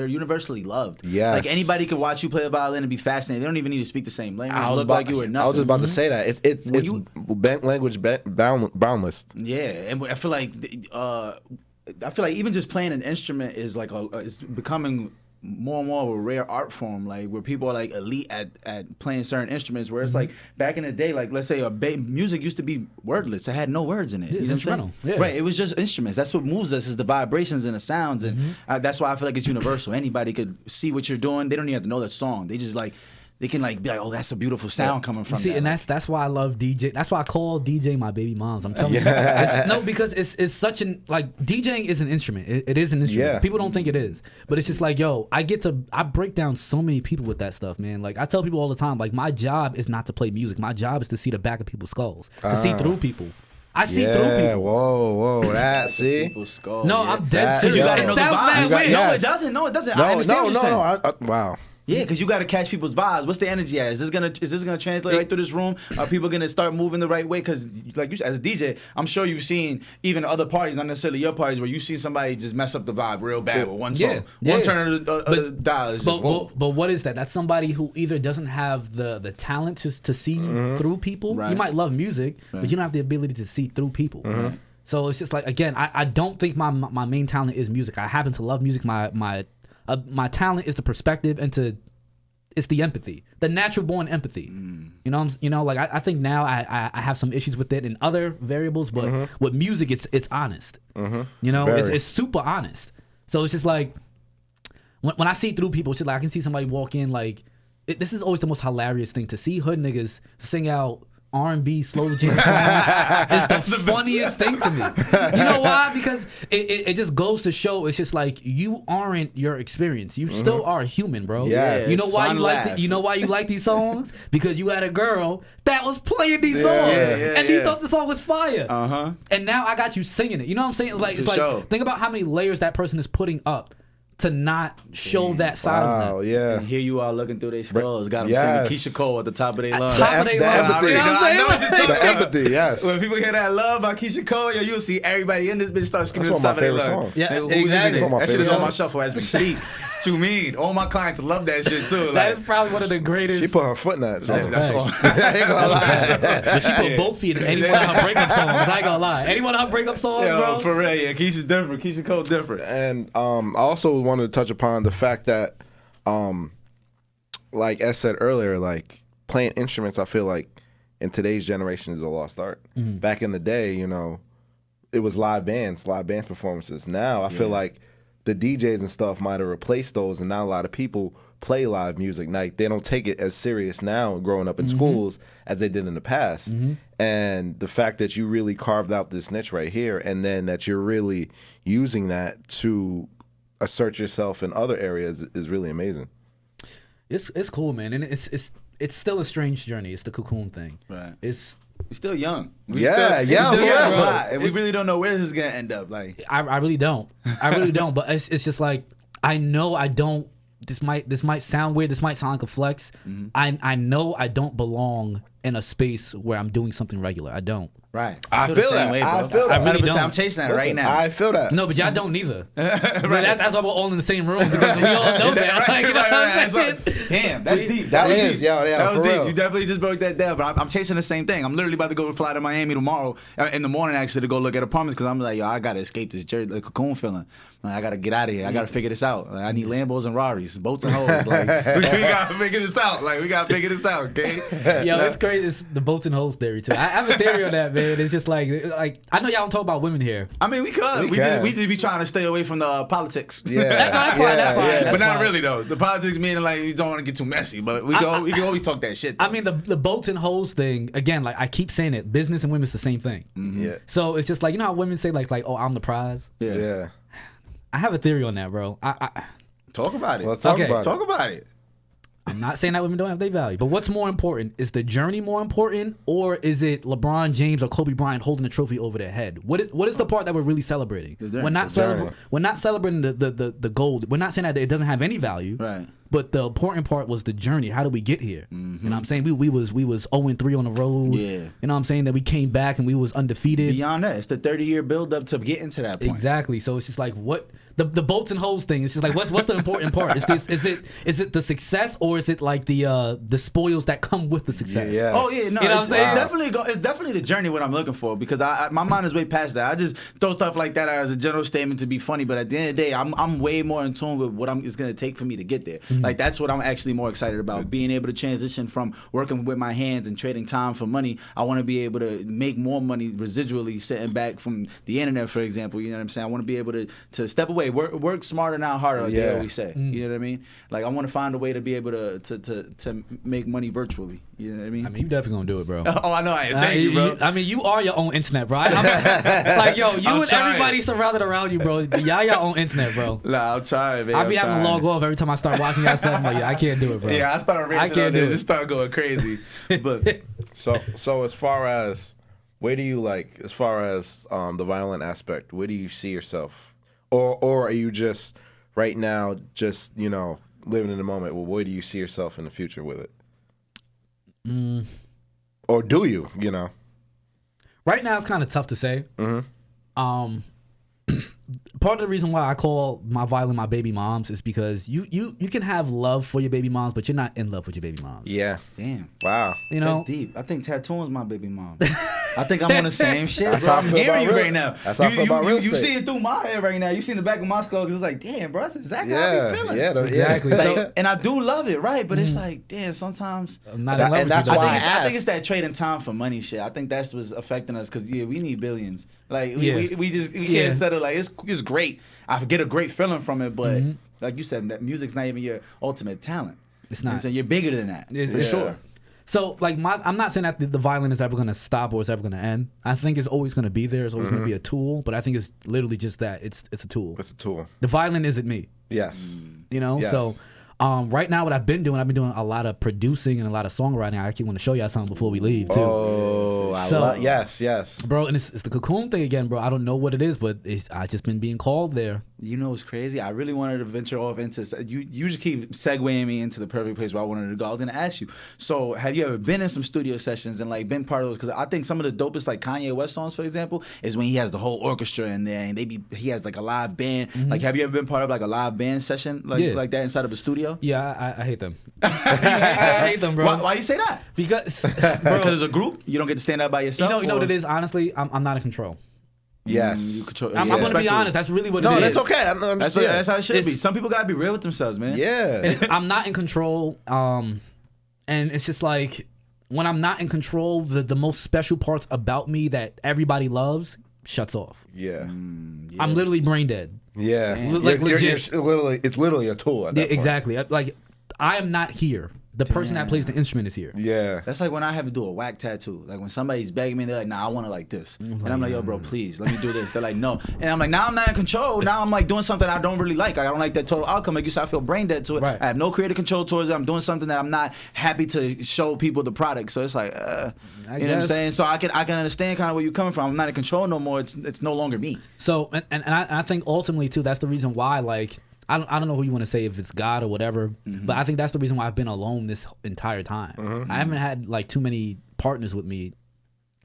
universally loved. Yes. Like anybody could watch you play a violin and be fascinated. They don't even need to speak the same language. I was Look about, like you or nothing. I was just about to say that it's you- language boundless. Yeah, and I feel like even just playing an instrument is like it's becoming more and more of a rare art form, like where people are like elite at playing certain instruments. Where it's like back in the day, like let's say music used to be wordless; it had no words in it. Yeah, it's you know what I'm saying? instrumental. Yeah. Right? It was just instruments. That's what moves us, is the vibrations and the sounds, and that's why I feel like it's universal. Anybody could see what you're doing. They don't even have to know that song. They just like. They can like be like, oh, that's a beautiful sound coming from. See, that. and that's why I love DJ. That's why I call DJ my baby moms. I'm telling you, no, because it's such an like DJing is an instrument. It is an instrument. Yeah. People don't think it is, but it's just like, yo, I break down so many people with that stuff, man. Like I tell people all the time, like my job is not to play music. My job is to see the back of people's skulls, to see through people. I see through people. Whoa, that see. People's skull, No, yeah. I'm dead That- serious. you gotta It know the sounds vibe. mad You got- weird. Yes. No, it doesn't. I understand what you're saying. Wow. Yeah, because you got to catch people's vibes. What's the energy at? Is this gonna translate right through this room? Are people gonna start moving the right way? Because like you, as a DJ, I'm sure you've seen even other parties, not necessarily your parties, where you see somebody just mess up the vibe real bad with one song. One turn of the dial is just whoa. But what is that? That's somebody who either doesn't have the talent to see through people. Right. You might love music, but you don't have the ability to see through people. So it's just like, again, I don't think my main talent is music. I happen to love music. My talent is the perspective and it's the empathy, the natural born empathy. You know, like I think now I have some issues with it in other variables, but with music it's honest. You know, it's super honest. So it's just like when I see through people, it's just like I can see somebody walk in like this is always the most hilarious thing to see hood niggas sing out R&B slow jam songs. It's the funniest thing to me. You know why? Because it just goes to show it's just like you aren't your experience. You still are human, bro. Yes. You know why you laugh. like you know why you like these songs? Because you had a girl that was playing these songs and you thought the song was fire. And now I got you singing it. You know what I'm saying? Like it's like think about how many layers that person is putting up to not show that side of them. Yeah. And here you are looking through their skulls, got them Yes. singing Keisha Cole at the top of their lungs. Top of their lungs. empathy. You know what I'm saying? I know what you're talking The about. empathy, yes. When people hear that love by Keisha Cole, you'll see everybody in this bitch start screaming at That's the one top of of my their favorite lungs. songs. Yeah, Who's exactly. in it? One of my That shit is favorite on my songs. shuffle as we speak. Too mean. All my clients love that shit too. That Like, is probably one of the greatest. She put her foot in that song. that's all. I ain't gonna lie. But she put both feet in any one of her breakup songs. I ain't gonna lie. Any one of her breakup songs, Yo, bro. for real, yeah. Keisha's different. Keisha Cole different. And I also wanted to touch upon the fact that, like S said earlier, like playing instruments, I feel like in today's generation is a lost art. Back in the day, you know, it was live band performances. Now I feel like the DJs and stuff might have replaced those, and now a lot of people play live music. Like they don't take it as serious now growing up in schools as they did in the past. And the fact that you really carved out this niche right here, and then that you're really using that to assert yourself in other areas is really amazing. It's cool, man, and it's still a strange journey. It's the cocoon thing. Right. It's We're still young. Yeah, we still yeah, got a bro. lot, and we really don't know where this is gonna end up. Like, I really don't. But it's just like I know I don't. This might sound weird. This might sound like a flex. I know I don't belong in a space where I'm doing something regular. I don't. right? I the feel same that. way, bro. I feel that. I really 100%. don't. I'm chasing that right Listen, now. I feel that. No, but y'all don't neither. That's why we're all in the same room because we all know that. Like, you know what I'm saying? Damn, that's deep. That was is, deep. yo, yeah, that was for deep. real. You definitely just broke that down. But I'm chasing the same thing. I'm literally about to go fly to Miami tomorrow in the morning actually to go look at apartments because I'm like, yo, I gotta escape this the cocoon feeling. Like, I gotta get out of here. I gotta figure this out. Like, I need Lambos and Raris, boats and hoes. Like we gotta figure this out. Like we gotta figure this out, okay? Yo, it's crazy. It's the boats and hoes theory too. I have a theory on that, man. It's just like I know y'all don't talk about women here. I mean, we could. We just be trying to stay away from the politics. Yeah. That's fine. That's But not fine. really though. The politics meaning like we don't want to get too messy, but we can always talk that shit. Though. I mean, the boats and hoes thing again. Like I keep saying it, business and women is the same thing. Yeah. So it's just like, you know how women say like oh, I'm the prize. Yeah. I have a theory on that, bro. Talk about it. Let's talk Okay. about it. Talk about it. I'm not saying that women don't have their value, but what's more important? Is the journey more important, or is it LeBron James or Kobe Bryant holding the trophy over their head? What is the part that we're really celebrating? journey. We're not celebrating the gold. We're not saying that it doesn't have any value. Right. But the important part was the journey. How did we get here? You know what I'm saying? We was 0-3 on the road. Yeah. You know what I'm saying? That we came back and we was undefeated. Beyond that, it's the 30-year build up to getting to that point. Exactly. So it's just like what the boats and hoes thing. It's just like what's the important part? Is it the success, or is it like the spoils that come with the success? Yeah. Oh yeah, no, You know what I'm it's saying? it's definitely the journey what I'm looking for because my mind is way past that. I just throw stuff like that as a general statement to be funny, but at the end of the day, I'm way more in tune with what it's gonna take for me to get there. Like that's what I'm actually more excited about. Being able to transition from working with my hands and trading time for money. I want to be able to make more money residually sitting back from the internet, for example. You know what I'm saying? I want to be able to step away, work smarter, not harder. Like they always say. You know what I mean? Like I want to find a way to be able to make money virtually. You know what I mean? I mean, you definitely gonna do it, bro. Oh, I know. Thank you, bro. I mean, you are your own internet, bro. Like, yo, you I'm and trying. everybody surrounded around you, bro. Y'all your own internet, bro. Nah, I'm trying, man. I be having to log off every time I start watching that stuff. I'm like, yeah, I can't do it, bro. Yeah, I started racing can't on there. do it. Just start going crazy. But So as far as where do you like as far as the violent aspect, where do you see yourself? Or are you just right now just, living in the moment? Well, where do you see yourself in the future with it? Or do you, Right now, it's kind of tough to say. Part of the reason why I call my violin my baby moms is because you can have love for your baby moms, but you're not in love with your baby moms. Yeah. damn. Wow. You know, That's deep. I think tattooing's my baby mom. I think I'm on the same shit, That's bro. how I I'm feel hearing you about right now. That's how I feel about real you estate. see it through my head right now. You see in the back of my skull because it's like, damn, bro, that's exactly how I Yeah. be feeling. Yeah. Exactly. Yeah. So- And I do love it, right? But it's like, damn, sometimes I'm not in love And with that's you. why baby. I I think it's asked. that trading time for money shit. I think that's what's affecting us because we need billions. Like Yeah. we can't Yeah. settle like it's great. I get a great feeling from it, but like you said, that music's not even your ultimate talent. It's not. So you're bigger than that. It's- For yeah. sure. So, like, I'm not saying that the violin is ever going to stop or it's ever going to end. I think it's always going to be there. It's always going to be a tool. But I think it's literally just that. It's a tool. It's a tool. The violin isn't me. Yes. You know? Yes. So, right now, what I've been doing a lot of producing and a lot of songwriting. I actually want to show y'all something before we leave, too. Oh, yes. Bro, and it's the cocoon thing again, bro. I don't know what it is, but I just been being called there. You know what's crazy? I really wanted to venture off into you just keep segueing me into the perfect place where I wanted to go. I was gonna ask you. So have you ever been in some studio sessions and like been part of those? Because I think some of the dopest like Kanye West songs, for example, is when he has the whole orchestra in there and he has like a live band. Like have you ever been part of like a live band session like that inside of a studio? Yeah, I hate them. I hate them, bro. Why you say that? Because, Because bro, as a group, you don't get to stand up by yourself. you know what it is. Honestly, I'm not in control. Yes. You control, I'm gonna be honest. That's really what it No, is. that's okay. I understand. That's how it should be. It's- Some people gotta be real with themselves, man. Yeah. I'm not in control. And it's just like when I'm not in control, the most special parts about me that everybody loves shuts off. Yeah. I'm literally brain dead. Yeah. Like, legit. It's literally a tool. At that Yeah, point. exactly. Like I am not here. The person that plays the instrument is here. Yeah. That's like when I have to do a whack tattoo. Like when somebody's begging me, they're like, nah, I want it like this. And I'm like, yo, bro, please, let me do this. They're like, no. And I'm like, now I'm not in control. Now I'm like doing something I don't really like. I don't like that total outcome. Like you said, I feel brain dead to it. Right. I have no creative control towards it. I'm doing something that I'm not happy to show people the product. So it's like, you know what I'm guess. saying? So I can understand kind of where you're coming from. I'm not in control no more. It's no longer me. So and I think ultimately too, that's the reason why like I don't know who you want to say, if it's God or whatever, but I think that's the reason why I've been alone this entire time. I haven't had like too many partners with me,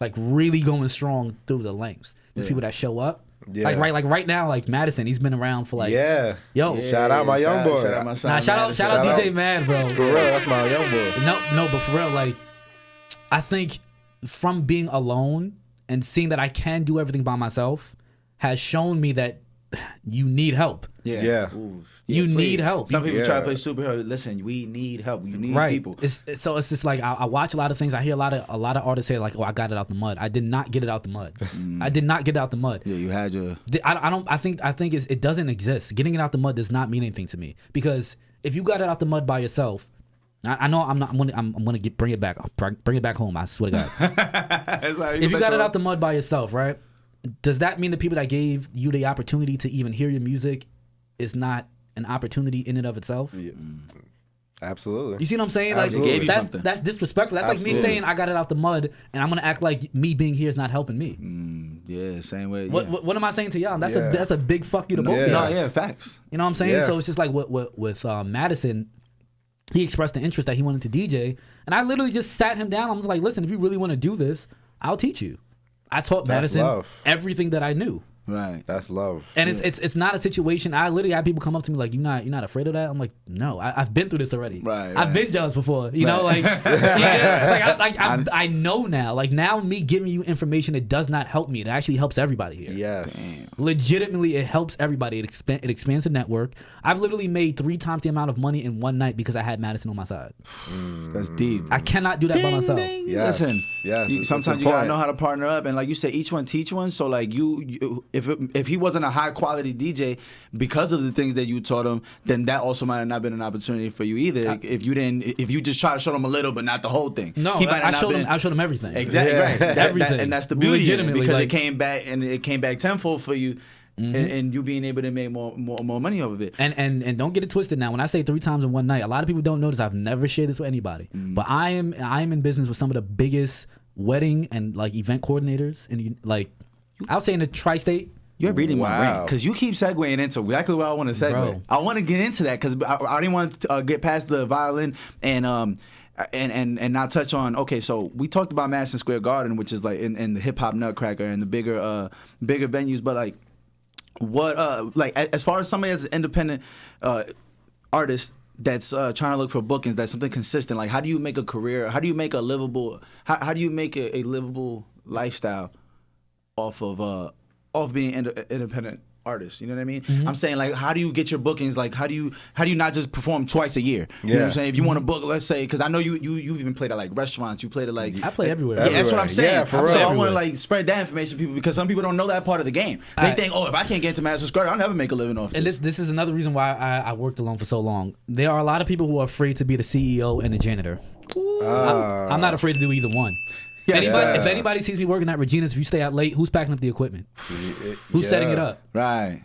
like really going strong through the lengths. There's people that show up, Yeah. Like right now, like Madison, he's been around for like Yeah. yo. Shout out my young boy. Shout out my son. Shout out Shout out. DJ Mad, bro. For real, that's my young boy. No, but for real, like I think from being alone and seeing that I can do everything by myself has shown me that you need help. Yeah. Ooh. You please. need help. Some people Yeah. try to play superhero. Listen, we need help. You need Right. people. So it's just like I watch a lot of things. I hear a lot of artists say like, "Oh, I got it out the mud." I did not get it out the mud. I did not get it out the mud. Yeah, you had your. I think it doesn't exist. Getting it out the mud does not mean anything to me because if you got it out the mud by yourself, I know I'm gonna bring it back. Bring it back home. I swear to God. If you got it out the mud by yourself, right? Does that mean the people that gave you the opportunity to even hear your music is not an opportunity in and of itself? Yeah. Absolutely. You see what I'm saying? Absolutely. Like They gave you something. that's disrespectful. That's like me Absolutely. saying I got it out the mud and I'm gonna act like me being here is not helping me. Yeah, same way. What am I saying to y'all? That's Yeah. a big fuck you to both of Yeah. y'all. No, yeah, facts. You know what I'm saying? Yeah. So it's just like with Madison, he expressed the interest that he wanted to DJ, and I literally just sat him down. I was like, listen, if you really want to do this, I'll teach you. I taught That's Madison love. everything that I knew. Right. That's love. And it's not a situation. I literally had people come up to me like, you're not afraid of that? I'm like, no, I've been through this already. Right, I've been jealous before. You know, like, I know now. Like now, me giving you information, it does not help me. It actually helps everybody here. Yes. Legitimately, it helps everybody. It expands the network. I've literally made 3 times the amount of money in one night because I had Madison on my side. That's deep. I cannot do that by myself. Yes. Listen, Yes. It's sometimes you gotta important. know how to partner up, and like you said, each one teach one. So like if he wasn't a high quality DJ because of the things that you taught him, then that also might have not been an opportunity for you either. If you just try to show him a little but not the whole thing. No, he might have I not showed been- him. I showed him everything. Exactly Yeah. right. Everything. And that's the beauty of it, Legitimately, because like- it came back tenfold for you, and you being able to make more money off of it. And don't get it twisted now. When I say 3 times in one night, a lot of people don't notice. I've never shared this with anybody, but I am in business with some of the biggest wedding and like event coordinators, and like I'll say in the tri-state. You're reading my brain Wow. because you keep segueing into exactly what I want to segue. Bro. I want to get into that because I didn't want to get past the violin and not touch on. Okay, so we talked about Madison Square Garden, which is like in the hip hop Nutcracker and the bigger venues, but like what like as far as somebody as an independent artist that's trying to look for bookings, that's something consistent. Like how do you make a career? How do you make a livable? How do you make a livable lifestyle off of being independent artist? You know what I mean? I'm saying like how do you get your bookings? Like how do you not just perform twice a year? You know what I'm Yeah. saying? If you want to book, let's say, because I know you've even played at like restaurants. You played at like I play everywhere. Yeah, that's what I'm saying. Yeah, for So real. I want to like spread that information to people because some people don't know that part of the game. They think, oh, if I can't get into Madison Square, I'll never make a living off And this. this is another reason why I worked alone for so long. There are a lot of people who are afraid to be the CEO and the janitor. I'm not afraid to do either one. If anybody sees me working at Regina's, if you stay out late, who's packing up the equipment? Who's setting it up? Right.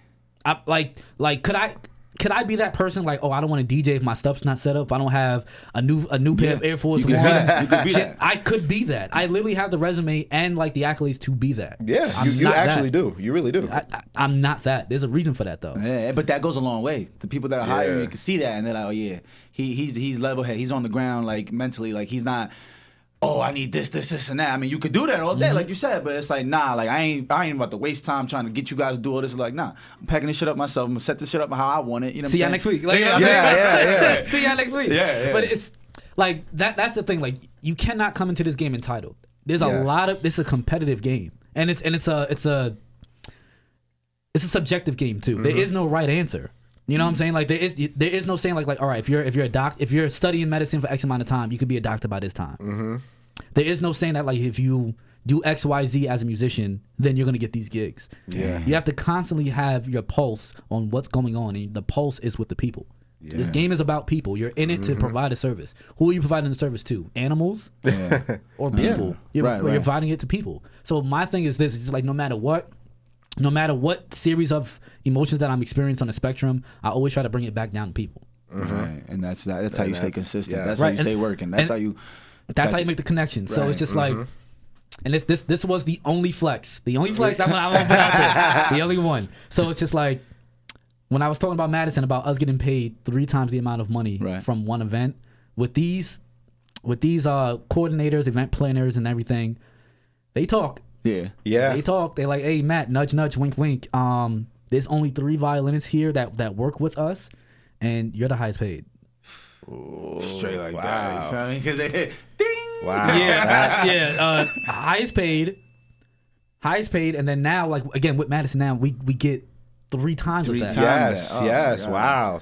Could I be that person like, oh, I don't want to DJ if my stuff's not set up, if I don't have a new pair of Air Force Ones? You could be that. I could be that. I literally have the resume and like the accolades to be that. Yeah, I'm you not actually that. do. You really do. I'm not that. There's a reason for that though. Yeah, but that goes a long way. The people that are hiring Yeah. you can see that, and they're like, oh yeah, he's level head. He's on the ground, like mentally, like he's not. Oh, I need this, and that. I mean, you could do that all day, like you said, but it's like, nah, like I ain't about to waste time trying to get you guys to do all this. Like, nah, I'm packing this shit up myself. I'm gonna set this shit up how I want it. You know what See y'all I'm next saying? week. Like, Yeah. See y'all next week. Yeah. But it's like that's the thing. Like you cannot come into this game entitled. There's a Yes. lot of this is a competitive game, and it's a subjective game too. There is no right answer. You know what I'm saying? Like there is no saying like all right, if you're studying medicine for X amount of time, you could be a doctor by this time. There is no saying that like if you do X, Y, Z as a musician, then you're gonna get these gigs. Yeah. You have to constantly have your pulse on what's going on, and the pulse is with the people. This game is about people. You're in it to provide a service. Who are you providing the service to? Animals or people? You're Right. providing it to people. So my thing is this: it's just like no matter what series of emotions that I'm experiencing on the spectrum, I always try to bring it back down to people. Right. And that's how you stay consistent. yeah. That's how Right, you and- stay working. That's and- how you. That's how you make the connection. So Right. it's just like, and this was the only flex. The only flex I'm gonna put out there. The only one. So it's just like, when I was talking about Madison, about us getting paid 3 times the amount of money Right. from one event, with these coordinators, event planners and everything, they talk Yeah. Yeah. They talk. They like, hey, Matt, nudge, nudge, wink, wink. There's only 3 violinists here that work with us, and you're the highest paid. Straight like Wow. that. You feel me? Because they hit ding. Wow. Yeah. Highest paid, and then now, like again with Madison, now we get 3 times of that. Yes. Oh, Yes. my God. Wow.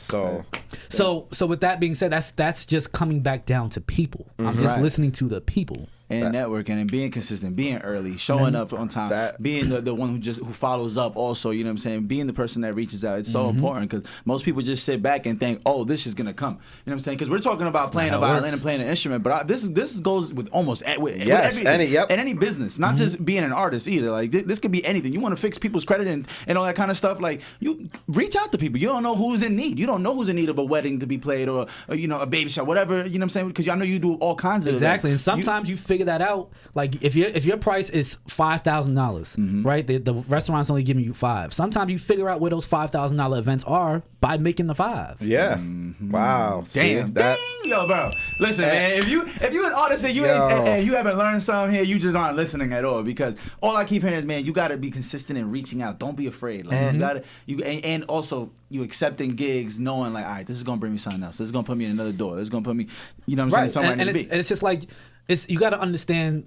So with that being said, that's just coming back down to people. I'm just Right. listening to the people. And networking and being consistent, being early, showing up on time, being the one who follows up also, you know what I'm saying? Being the person that reaches out. It's so important because most people just sit back and think, oh, this is going to come. You know what I'm saying? Because we're talking about playing a violin and playing an instrument, but this goes with almost with everything. And any business, not just being an artist either. Like this could be anything. You want to fix people's credit and all that kind of stuff. Like you reach out to people. You don't know who's in need. You don't know who's in need of a wedding to be played or you know, a baby shower, whatever, you know what I'm saying? Because I know you do all kinds of Exactly. events. And sometimes you figure that out. Like if your price is $5,000, right? The restaurant's only giving you $5,000. Sometimes you figure out where those $5,000 events are by making the $5,000. Yeah. Wow. Damn. See, that. Ding, yo, bro. Listen, man. If you an artist and you haven't learned something here, you just aren't listening at all. Because all I keep hearing is, man, you got to be consistent in reaching out. Don't be afraid. Like and also you accepting gigs, knowing like, all right, this is gonna bring me something else. This is gonna put me in another door. This is gonna put me, you know what I'm saying, somewhere and it's just like you got to understand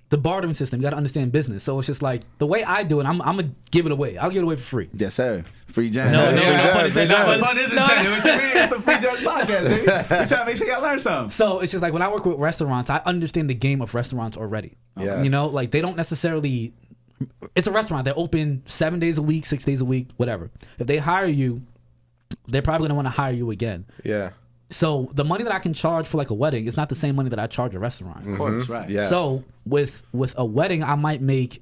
the bartering system. You got to understand business. So it's just like the way I do it. I'm gonna give it away. I'll give it away for free. Yes, sir. Free jam. No, What you mean? no. It's the Free Gems podcast, baby. We trying to make sure y'all learn something. So it's just like when I work with restaurants, I understand the game of restaurants already. Yes. You know, like they don't necessarily. It's a restaurant. They're open 7 days a week, 6 days a week, whatever. If they hire you, they're probably gonna want to hire you again. Yeah. So the money that I can charge for like a wedding is not the same money that I charge a restaurant. Of course, right. Yes. So with a wedding, I might make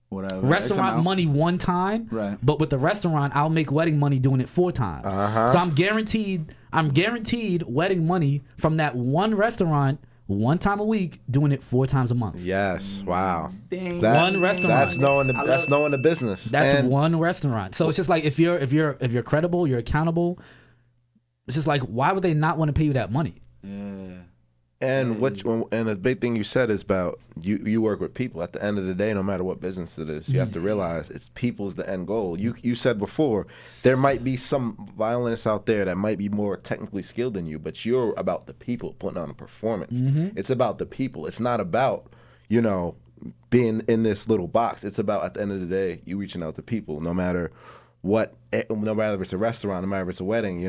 Whatever. restaurant money one time, Right. but with the restaurant, I'll make wedding money doing it 4 times. So I'm guaranteed wedding money from that one restaurant 1 time a week, doing it 4 times a month. Yes. Wow. Dang. One restaurant. That's knowing the business. That's And one restaurant. So it's just like if you're credible, you're accountable. It's just like, why would they not want to pay you that money? Yeah. And and the big thing you said is about you work with people. At the end of the day, no matter what business it is, you have to realize it's people's the end goal. You said before there might be some violinists out there that might be more technically skilled than you, but you're about the people putting on a performance. It's about the people. It's not about being in this little box. It's about at the end of the day you reaching out to people, no matter if it's a restaurant, no matter if it's a wedding,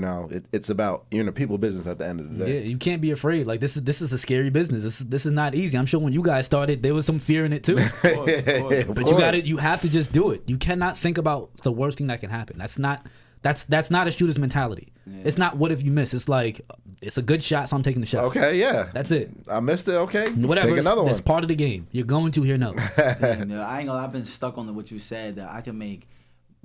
it's about you're in the people business at the end of the day. Yeah, you can't be afraid. Like this is a scary business. This is not easy. I'm sure when you guys started, there was some fear in it too. Of course. But you have to just do it. You cannot think about the worst thing that can happen. That's not a shooter's mentality. Yeah. It's not what if you miss. It's like it's a good shot, so I'm taking the shot. Okay, yeah. That's it. I missed it. Okay, whatever. Take another one. It's part of the game. You're going to hear notes. Damn, I ain't gonna. I've been stuck on what you said that I can make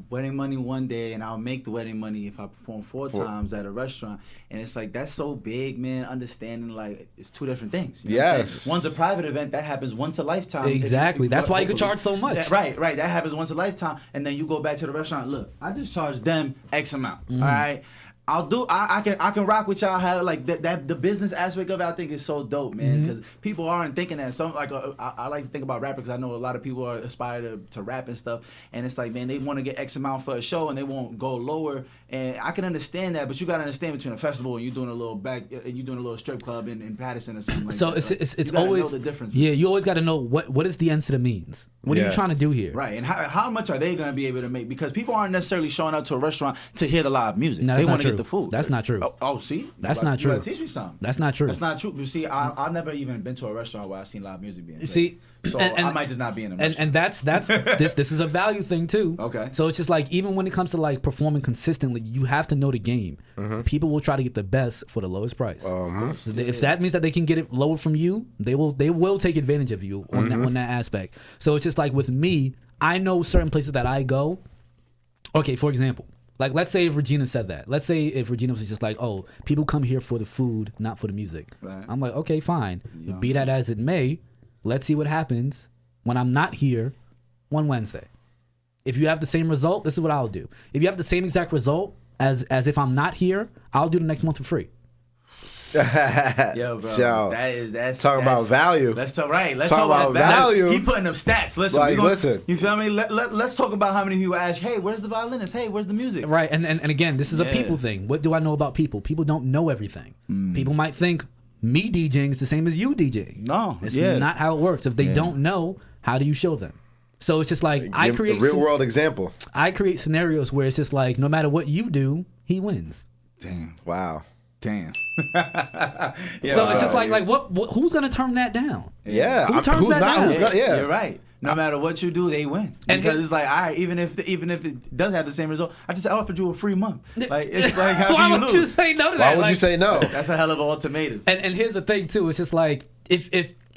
wedding money one day and I'll make the wedding money if I perform 4 times at a restaurant. And it's like that's so big, man. Understanding like it's 2 different things. You know what I'm saying? One's a private event that happens once a lifetime. Exactly. That's why you can charge so much. Right. That happens once a lifetime, and then you go back to the restaurant. Look, I just charged them X amount. All right. I can rock with y'all. How like that the business aspect of it, I think is so dope, man. Because people aren't thinking that. Some like I like to think about rappers. I know a lot of people aspire to rap and stuff, and it's like, man, they want to get X amount for a show and they won't go lower. And I can understand that, but you gotta understand between a festival and you doing a little strip club in Patterson or something. Like so that. it's you always know the difference. Yeah, you always got to know what is the incident means. What are you trying to do here? Right, and how much are they gonna be able to make? Because people aren't necessarily showing up to a restaurant to hear the live music. No, they want to get the food. That's not true. Oh, see? That's not true. You gotta teach me something. That's not true. That's not true. You see, I've never even been to a restaurant where I've seen live music being played. See, so I might just not be in a restaurant. And that's this is a value thing too. Okay. So it's just like even when it comes to like performing consistently, you have to know the game. People will try to get the best for the lowest price. So if that means that they can get it lower from you, they will take advantage of you on that aspect. So it's just like with me, I know certain places that I go. Okay, for example, like let's say if Regina said that. Let's say if Regina was just like, oh, people come here for the food, not for the music. Right. I'm like, okay, fine. Be that as it may, let's see what happens when I'm not here one Wednesday. If you have the same result, this is what I'll do. If you have the same exact result as if I'm not here, I'll do the next month for free. Yo, bro. So, That's talking about value. Let's talk Let's talk about value. He putting up stats. Listen, Like, listen. You feel me? Let's talk about how many people ask, hey, where's the violinist? Hey, where's the music? Right, and again, this is a people thing. What do I know about people? People don't know everything. People might think me DJing is the same as you DJing. No, it's not how it works. If they don't know, how do you show them? So it's just like I create a real world example. I create scenarios where it's just like no matter what you do, he wins. Damn. Wow. Damn. So it's just like what who's gonna turn that down? Yeah. Who turns that down? You're right. No matter what you do, they win. Because it's like, all right, even if it does have the same result, I just offered you a free month. Like it's like how why can you would lose? you say no to that? Why would you say no? That's a hell of an ultimatum. And here's the thing too. It's just like if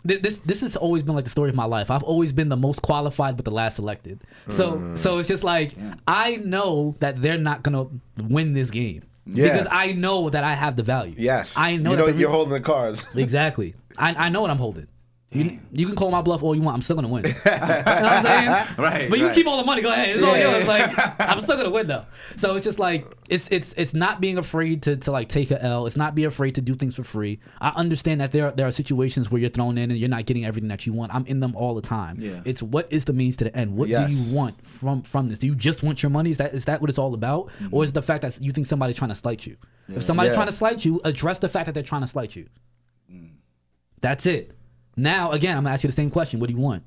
this has always been like the story of my life. I've always been the most qualified but the last selected. So it's just like I know that they're not gonna win this game. Yeah. Because I know that I have the value. Yes. I know you that know you're holding the cards. Exactly. I know what I'm holding. You can call my bluff all you want. I'm still gonna win. You know what I'm saying? Right. But you right. keep all the money. Go ahead. It's all yours. Like I'm still gonna win though. So it's just like it's not being afraid to like take a L. It's not being afraid to do things for free. I understand that there are situations where you're thrown in and you're not getting everything that you want. I'm in them all the time. Yeah. It's what is the means to the end. What do you want from this? Do you just want your money? Is that what it's all about? Or is it the fact that you think somebody's trying to slight you? If somebody's trying to slight you, address the fact that they're trying to slight you. That's it. Now, again, I'm going to ask you the same question. What do you want?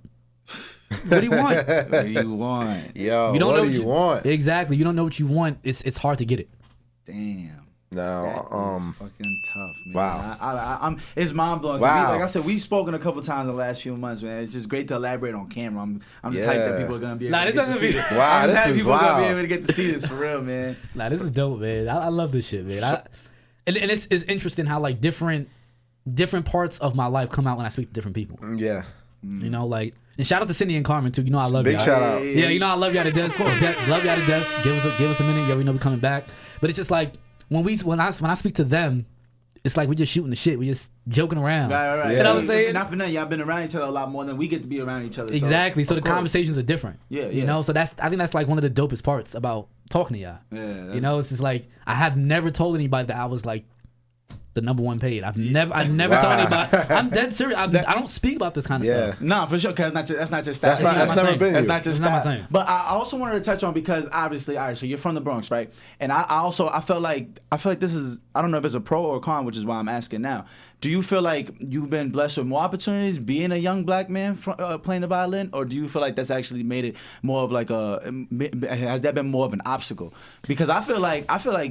What do you want? What do you want? Yo, you don't what know do you want? Exactly. You don't know what you want. It's hard to get it. Damn. No, That is fucking tough, man. Wow. I'm it's mind blowing. Wow. Like I said, we've spoken a couple times in the last few months, man. It's just great to elaborate on camera. I'm just hyped that people are gonna be able to get to see this. Wow, I'm this happy is people are gonna be wild. able to get to see this for real, man. Nah, this is dope, man. I love this shit, man. And it's interesting how like different parts of my life come out when I speak to different people. Yeah. You know, like, and shout out to Cindy and Carmen too. You know I love Big y'all. shout out. Yeah, you know I love y'all to death. Love y'all to death. Give us a minute. You already know we coming back. But it's just like when I speak to them, it's like we just shooting the shit. We just joking around. Right. You know what I'm saying? Not for nothing, y'all been around each other a lot more than we get to be around each other. Exactly. So the of course. conversations are different. Yeah. You know, so I think that's like one of the dopest parts about talking to y'all. Yeah. You know, it's just like I have never told anybody that I was like the number one paid. I've never told anybody. I'm dead serious. I don't speak about this kind of stuff. Nah, for sure, because that's not just That's never been That's you. not just It's not that. my thing. But I also wanted to touch on, because obviously, all right, so you're from the Bronx, right? And I feel like this is, I don't know if it's a pro or a con, which is why I'm asking now. Do you feel like you've been blessed with more opportunities being a young black man playing the violin, or do you feel like that's actually made it more of like has that been more of an obstacle? Because I feel like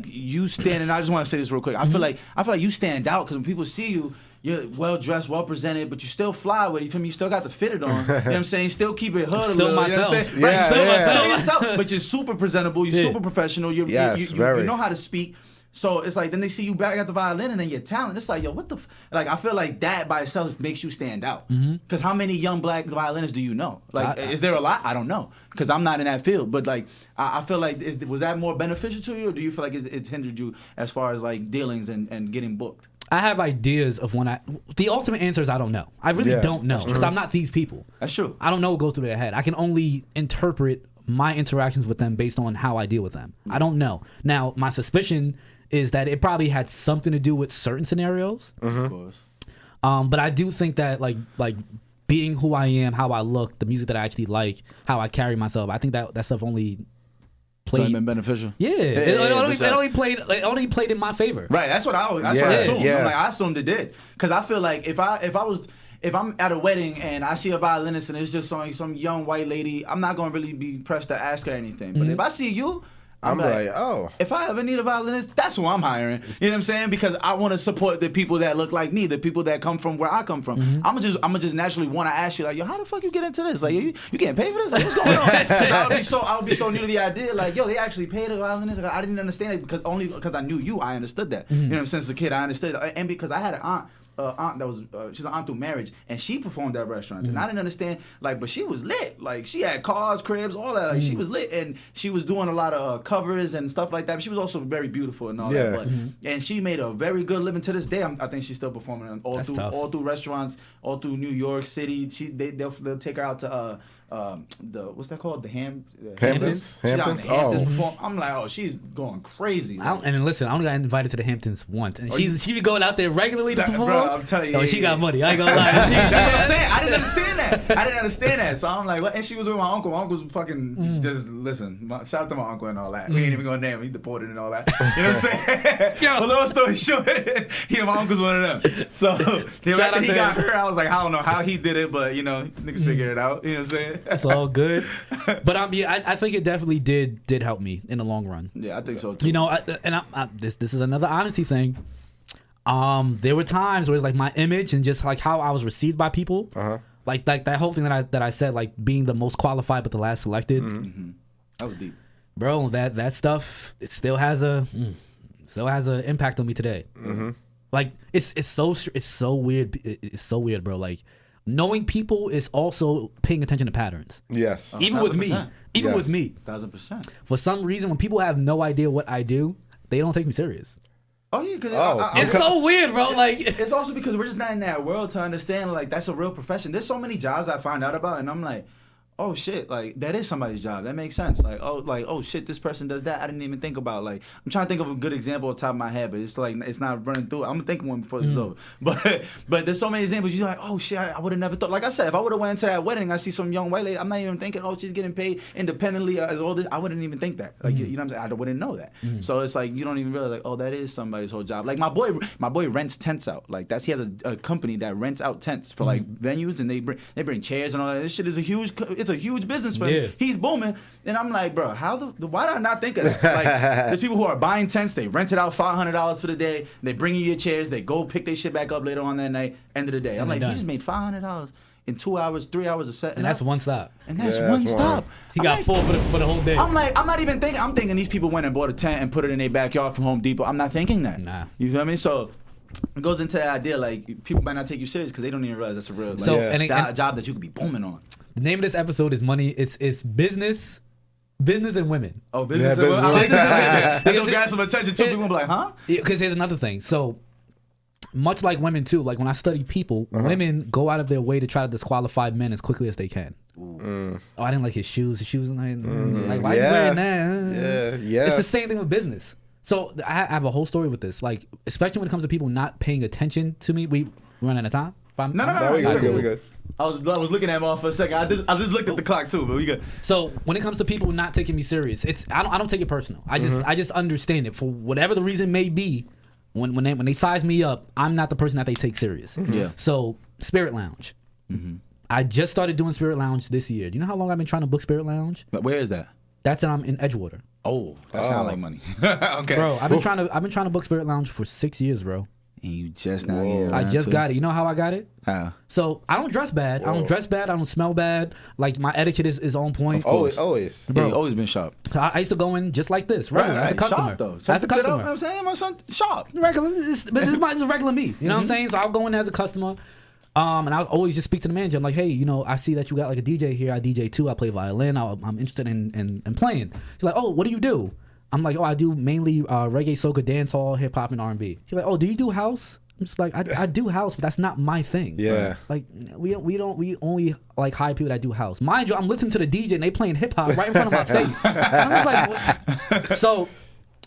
you stand, and I just want to say this real quick. I feel like you stand out, because when people see you, you're well dressed, well presented, but you still fly with it. You feel me? You still got the fitted on. You know what I'm saying? Still keep it hood Still a little. myself. You know what I'm saying? Yeah, Still yeah. yourself, but you're super presentable. You're super professional. You know how to speak. So it's like then they see you back at the violin, and then your talent. It's like, yo, what the like? I feel like that by itself makes you stand out. Because how many young black violinists do you know? Like, is there a lot? I don't know, because I'm not in that field. But like, I feel like was that more beneficial to you, or do you feel like it's hindered you as far as like dealings and getting booked? I have ideas of the ultimate answer is I don't know. I really don't know, because I'm not these people. That's true. I don't know what goes through their head. I can only interpret my interactions with them based on how I deal with them. I don't know. Now, my suspicion is that it probably had something to do with certain scenarios. Of course. But I do think that like being who I am, how I look, the music that I actually like, how I carry myself, I think that stuff only played. So been beneficial. Yeah, it only played in my favor. Right. That's what I assumed. I'm like, I assumed it did, because I feel like if I'm at a wedding and I see a violinist and it's just some young white lady, I'm not gonna really be pressed to ask her anything. But if I see you, I'm like, oh, if I ever need a violinist, that's who I'm hiring. You know what I'm saying? Because I want to support the people that look like me, the people that come from where I come from. I'm gonna just naturally want to ask you, like, yo, how the fuck you get into this? Like, you getting paid for this? Like, what's going on? I would be so new to the idea, like, yo, they actually paid a violinist. Like, I didn't understand it because I knew you. I understood that. You know what I'm saying? Since a kid, I understood, and because I had an aunt that was she's an aunt through marriage, and she performed at restaurants, and I didn't understand, like, but she was lit. Like, she had cars, cribs, all that. Like, she was lit, and she was doing a lot of covers and stuff like that. But she was also very beautiful and all that. But and she made a very good living to this day. I think she's still performing all through restaurants, all through New York City. They'll take her out to what's that called? The Hamptons? She's out in Hamptons? the Hamptons Oh. performing. I'm like, oh, she's going crazy. Like, And listen, I only got invited to the Hamptons once, and she be going out there regularly to perform. bro, I'm telling you, She got money. I ain't gonna lie. That's what I'm saying. I didn't understand that. So I'm like, what? And she was with my uncle. My uncle's fucking just listen. Shout out to my uncle and all that. We ain't even gonna name him. He deported and all that. You know what I'm saying? But long story short, my uncle's one of them. So after he got her, I was like, I don't know how he did it, but niggas figured it out. You know what I'm saying? It's all good. But I think it definitely did help me in the long run. Yeah, I think so too. This is another honesty thing. There were times where it's like my image and just like how I was received by people. Like that whole thing that I said, like being the most qualified but the last selected. That was deep, bro. That stuff, it still has an impact on me today. Like it's so weird. It's so weird, bro. Like knowing people is also paying attention to patterns. Yes. Even with me. Even with me. 1000%. For some reason, when people have no idea what I do, they don't take me serious. Oh yeah, because it's so weird, bro. Like it's also because we're just not in that world to understand like that's a real profession. There's so many jobs I find out about, and I'm like, oh shit, like that is somebody's job. That makes sense. Like oh shit, this person does that. I didn't even think about. Like I'm trying to think of a good example off the top of my head, but it's like it's not running through. I'm gonna think of one before this is over. But there's so many examples. You're like, oh shit, I would have never thought. Like I said, if I would have went into that wedding, I see some young white lady. I'm not even thinking, oh, she's getting paid independently as all this. I wouldn't even think that. Like you know what I'm saying? I wouldn't know that. So it's like you don't even realize like, oh, that is somebody's whole job. Like my boy rents tents out. Like he has a company that rents out tents for like venues, and they bring chairs and all that. This shit is a huge business for him. He's booming, and I'm like, bro, why did I not think of that? Like, there's people who are buying tents. They rent it out $500 for the day. They bring you your chairs. They go pick their shit back up later on that night. End of the day, I'm like, he just made $500 in 2 hours, 3 hours of set, and that's one stop. And that's one stop. He got full for the whole day. I'm like, I'm not even thinking. I'm thinking these people went and bought a tent and put it in their backyard from Home Depot. I'm not thinking that. Nah. You feel me? So it goes into that idea like people might not take you serious because they don't even realize that's a real job that you could be booming on. The name of this episode is money. It's business and women. Oh, business and women. I like that. They're gonna grab some attention too. People gonna be like, huh? Because here's another thing. So much like women too, like when I study people, women go out of their way to try to disqualify men as quickly as they can. Oh, I didn't like his shoes. His shoes like why is he wearing that? Yeah. It's the same thing with business. So I have a whole story with this. Like, especially when it comes to people not paying attention to me. We run out of time. No, we good. I was looking at him off for a second. I just looked at the clock too, but we good. So when it comes to people not taking me serious, I don't take it personal. I just understand it for whatever the reason may be. When they size me up, I'm not the person that they take serious. Yeah. So Spirit Lounge. I just started doing Spirit Lounge this year. Do you know how long I've been trying to book Spirit Lounge? Where is that? That's in Edgewater. Oh, that sounds like money. Okay, bro. I've been trying to book Spirit Lounge for 6 years, bro. And you just now getting I just got it. You know how I got it? How? So I don't dress bad. I don't dress bad. I don't smell bad. Like my etiquette is on point. Always. Bro, you've always been sharp. I used to go in just like this, right? As a customer. Sharp, though. As a customer. You know what I'm saying? My son, sharp. Regular. This is a regular me. You know what I'm saying? So I'll go in as a customer. And I'll always just speak to the manager. I'm like, hey, I see that you got like a DJ here. I DJ too. I play violin. I'm interested in playing. He's like, oh, what do you do? I'm like, oh, I do mainly reggae, soca, dancehall, hip hop, and R&B. He's like, oh, do you do house? I'm just like, I do house, but that's not my thing. Yeah. Like we only like hire people that do house. Mind you, I'm listening to the DJ and they playing hip hop right in front of my face. I'm just like, what? So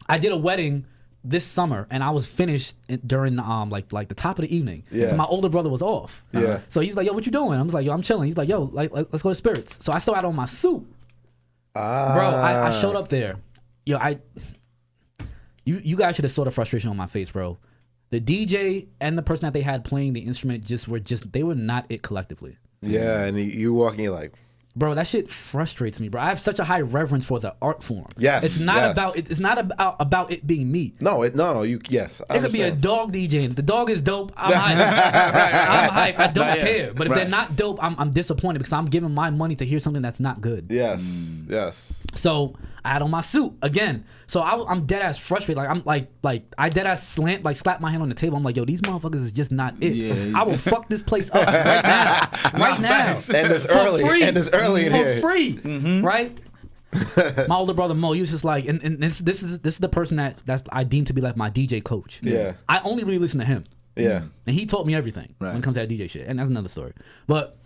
I did a wedding this summer and I was finished during like the top of the evening. Yeah. So my older brother was off. Yeah. So he's like, yo, what you doing? I'm just like, yo, I'm chilling. He's like, yo, like let's go to Spirits. So I still had on my suit. Bro, I showed up there. Yo, you guys should have saw the frustration on my face, bro. The DJ and the person that they had playing the instrument they were not it collectively. Yeah, and you walking, you're like, bro, that shit frustrates me, bro. I have such a high reverence for the art form. Yes, it's not about it. It's not about it being me. No, you. Yes, it could be a dog DJ. If the dog is dope, I'm hyped. I'm hyped. I don't care. But if they're not dope, I'm disappointed because I'm giving my money to hear something that's not good. Yes. So I had on my suit again. So I'm dead ass frustrated. Like I'm like I dead ass slap my hand on the table. I'm like, yo, these motherfuckers is just not it. Yeah. I will fuck this place up right now. And it's early. In here. For free, right? My older brother Mo, he was just like, and this is the person that's I deem to be like my DJ coach. Yeah. I only really listen to him. Yeah. And he taught me everything when it comes to that DJ shit. And that's another story. But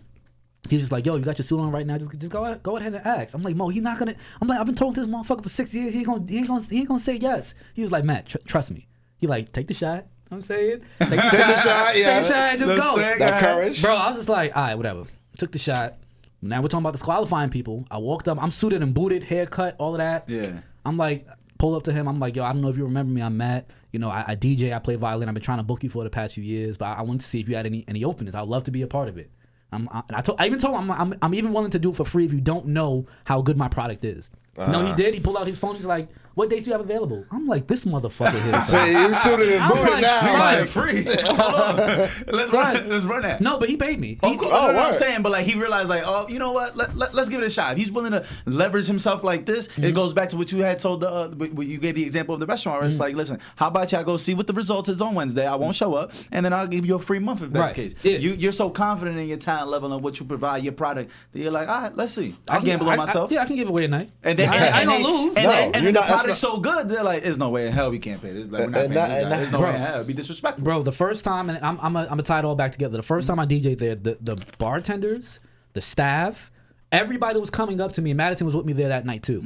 He was just like, yo, you got your suit on right now. Just go ahead and ask. I'm like, Mo, he's not gonna. I'm like, I've been told this motherfucker for 6 years. He ain't gonna say yes. He was like, Matt, trust me. He like, take the shot. I'm saying, take the shot. Yeah, take the shot. Just go. That courage, bro. I was just like, all right, whatever. Took the shot. Now we're talking about disqualifying people. I walked up. I'm suited and booted, haircut, all of that. Yeah. I'm like, pull up to him. I'm like, yo, I don't know if you remember me. I'm Matt. You know, I DJ. I play violin. I've been trying to book you for the past few years, but I wanted to see if you had any openness. I'd love to be a part of it. I even told him I'm even willing to do it for free if you don't know how good my product is. No, he did. He pulled out his phone. He's like, "What dates do you have available?" I'm like, "This motherfucker here." So you suited and booted like, now. He said free. Hold on. Let's run that. No, but he paid me. No, I'm saying, but like he realized, like, oh, you know what? Let's give it a shot. If he's willing to leverage himself like this, it goes back to what you had told when you gave the example of the restaurant. Where it's like, listen, how about y'all go see what the results is on Wednesday? I won't show up, and then I'll give you a free month if that's the case. Yeah. You're so confident in your talent level and what you provide, your product, that you're like, all right, let's see. I'll gamble on myself. I can give away a night. And then I ain't gonna lose. And then the product's so good, they're like, there's no way in hell we can't pay this. Like, we're not paying this guy. There's no way in hell. It'd be disrespectful. Bro, the first time, and I'm gonna tie it all back together. The first time I DJ'd there, the bartenders, the staff, everybody was coming up to me, and Madison was with me there that night too.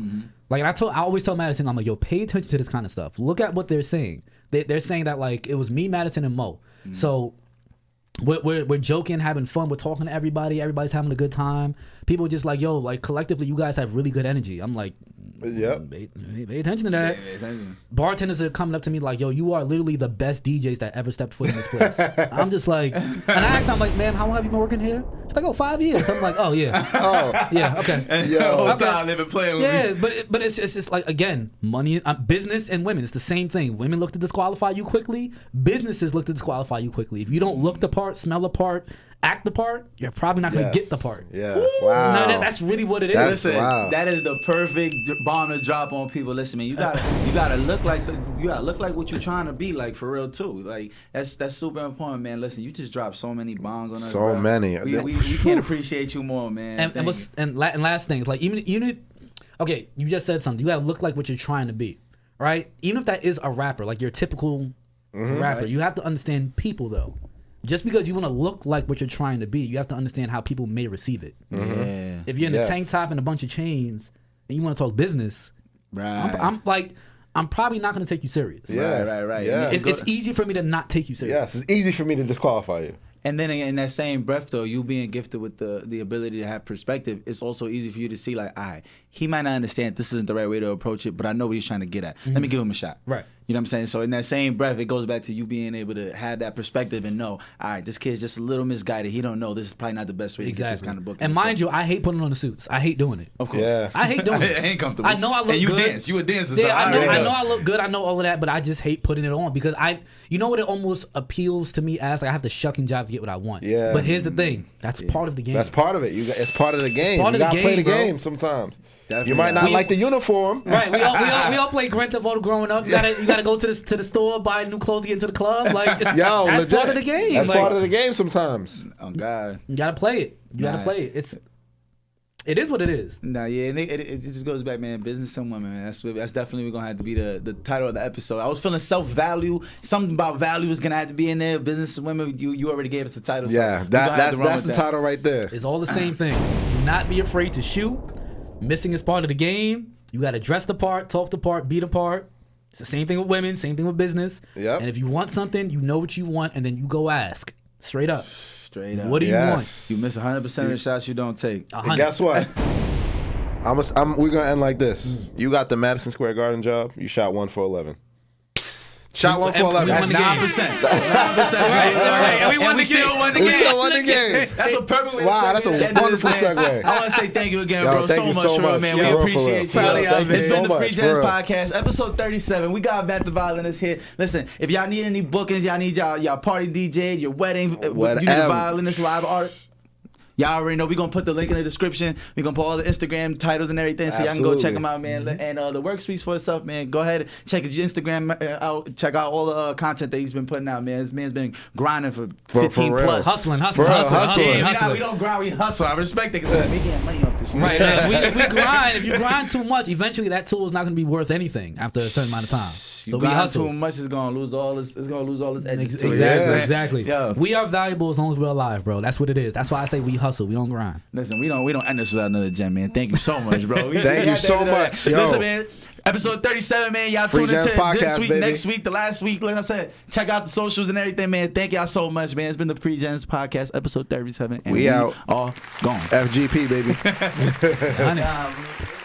Like, I always tell Madison, I'm like, yo, pay attention to this kind of stuff. Look at what they're saying. They're saying that, like, it was me, Madison, and Mo. So we're joking, having fun, we're talking to everybody, everybody's having a good time. People are just like, yo, like, collectively, you guys have really good energy. I'm like, yep. Pay attention to that. Bartenders are coming up to me like, yo, you are literally the best DJs that ever stepped foot in this place. I'm just like, and I asked her, I'm like, ma'am, how long have you been working here? She's like, 5 years. I'm like, oh yeah. Yeah, okay. And the whole time they've been playing with me. But it's just like, again, money, business and women, it's the same thing. Women look to disqualify you quickly. Businesses look to disqualify you quickly. If you don't look the part, smell the part, act the part, you're probably not going to get the part. Yeah. Wow. No, that's really what it is. Listen, that is the perfect bomb to drop on people. Listen, man, you gotta look like what you're trying to be, like, for real too. Like, that's super important, man. Listen, you just dropped so many bombs on us. So many. We can't appreciate you more, man. And last thing, like, even if, okay, you just said something. You gotta look like what you're trying to be, right? Even if that is a rapper, like your typical rapper, you have to understand people though. Just because you want to look like what you're trying to be, you have to understand how people may receive it. Yeah. If you're in a tank top and a bunch of chains, and you want to talk business, I'm probably not going to take you serious. Yeah. Right. Yeah. It's easy for me to not take you serious. Yes, it's easy for me to disqualify you. And then in that same breath, though, you being gifted with the ability to have perspective, it's also easy for you to see, like, all right, he might not understand this isn't the right way to approach it, but I know what he's trying to get at. Let me give him a shot. Right. You know what I'm saying? So in that same breath, it goes back to you being able to have that perspective and know, all right, this kid's just a little misguided. He don't know. This is probably not the best way to get this kind of book. And mind you, I hate putting on the suits. I hate doing it. Of course. Yeah. I hate doing it. It ain't comfortable. I know I look and you good. dance. You a dancer. Yeah, so I know I look good. I know all of that, but I just hate putting it on because you know what it almost appeals to me as? Like, I have to shuck and jive to get what I want. Yeah. But here's the thing. That's part of the game. That's part of it. It's part of the game. Part you of the gotta play the game, game sometimes. Definitely. You might not like the uniform. Right. We all play Grand Theft Auto growing up. You gotta go to the store, buy new clothes to get into the club. Like, that's legit. part of the game. That's like, part of the game sometimes. Oh God. You gotta play it. Gotta play it. It is what it is. Nah, yeah, and it just goes back, man. Business and women, man. That's definitely gonna have to be the title of the episode. I was feeling self-value. Something about value is gonna have to be in there. Business and women. You already gave us the title. Yeah, so that's the title right there. It's all the same thing. Do not be afraid to shoot. Missing is part of the game. You gotta dress the part, talk the part, be the part. It's the same thing with women. Same thing with business. Yep. And if you want something, you know what you want, and then you go ask straight up. Straight up. What do you want? You miss 100% of the shots you don't take. And guess what? We're gonna end like this. You got the Madison Square Garden job. You shot 1 for 11. Shot 1 for 11. That's 9%. 9%. And we still won the game. We still won the game. That's a perfect way. Wow, that's a wonderful segue. I want to say thank you again, Yo, bro. thank you So so much, much. man. Yo, We for appreciate real. you. Thank you It's so been the much, Free Gems for real. Podcast, episode 37. We got Matt the Violinist here. Listen, if y'all need any bookings, y'all need y'all party DJ, your wedding, you need a violinist, live art. Y'all already know. We're going to put the link in the description. We're going to put all the Instagram titles and everything so y'all can go check them out, man. And the work speaks for itself, man. Go ahead and check his Instagram out. Check out all the content that he's been putting out, man. This man's been grinding for 15 plus. Hustling. Yeah, we don't grind, we hustle. I respect it because we getting money off this. Right. We grind. If you grind too much, eventually that tool is not going to be worth anything after a certain amount of time. You So we grind hustle. too much, it's gonna lose all its. It's gonna lose all its edges. to it. Exactly. Yeah. We are valuable as long as we're alive, bro. That's what it is. That's why I say we hustle. We don't grind. Listen, we don't end this without another gem, man. Thank you so much, bro. Thank you so much. Yo. Listen, man. Episode 37, man. Y'all Free tune into Gems Podcast, this week, baby. next week, the last week. Like I said, check out the socials and everything, man. Thank y'all so much, man. It's been the Freegems Podcast, episode 37. And We out. All gone. FGP, baby. Honey.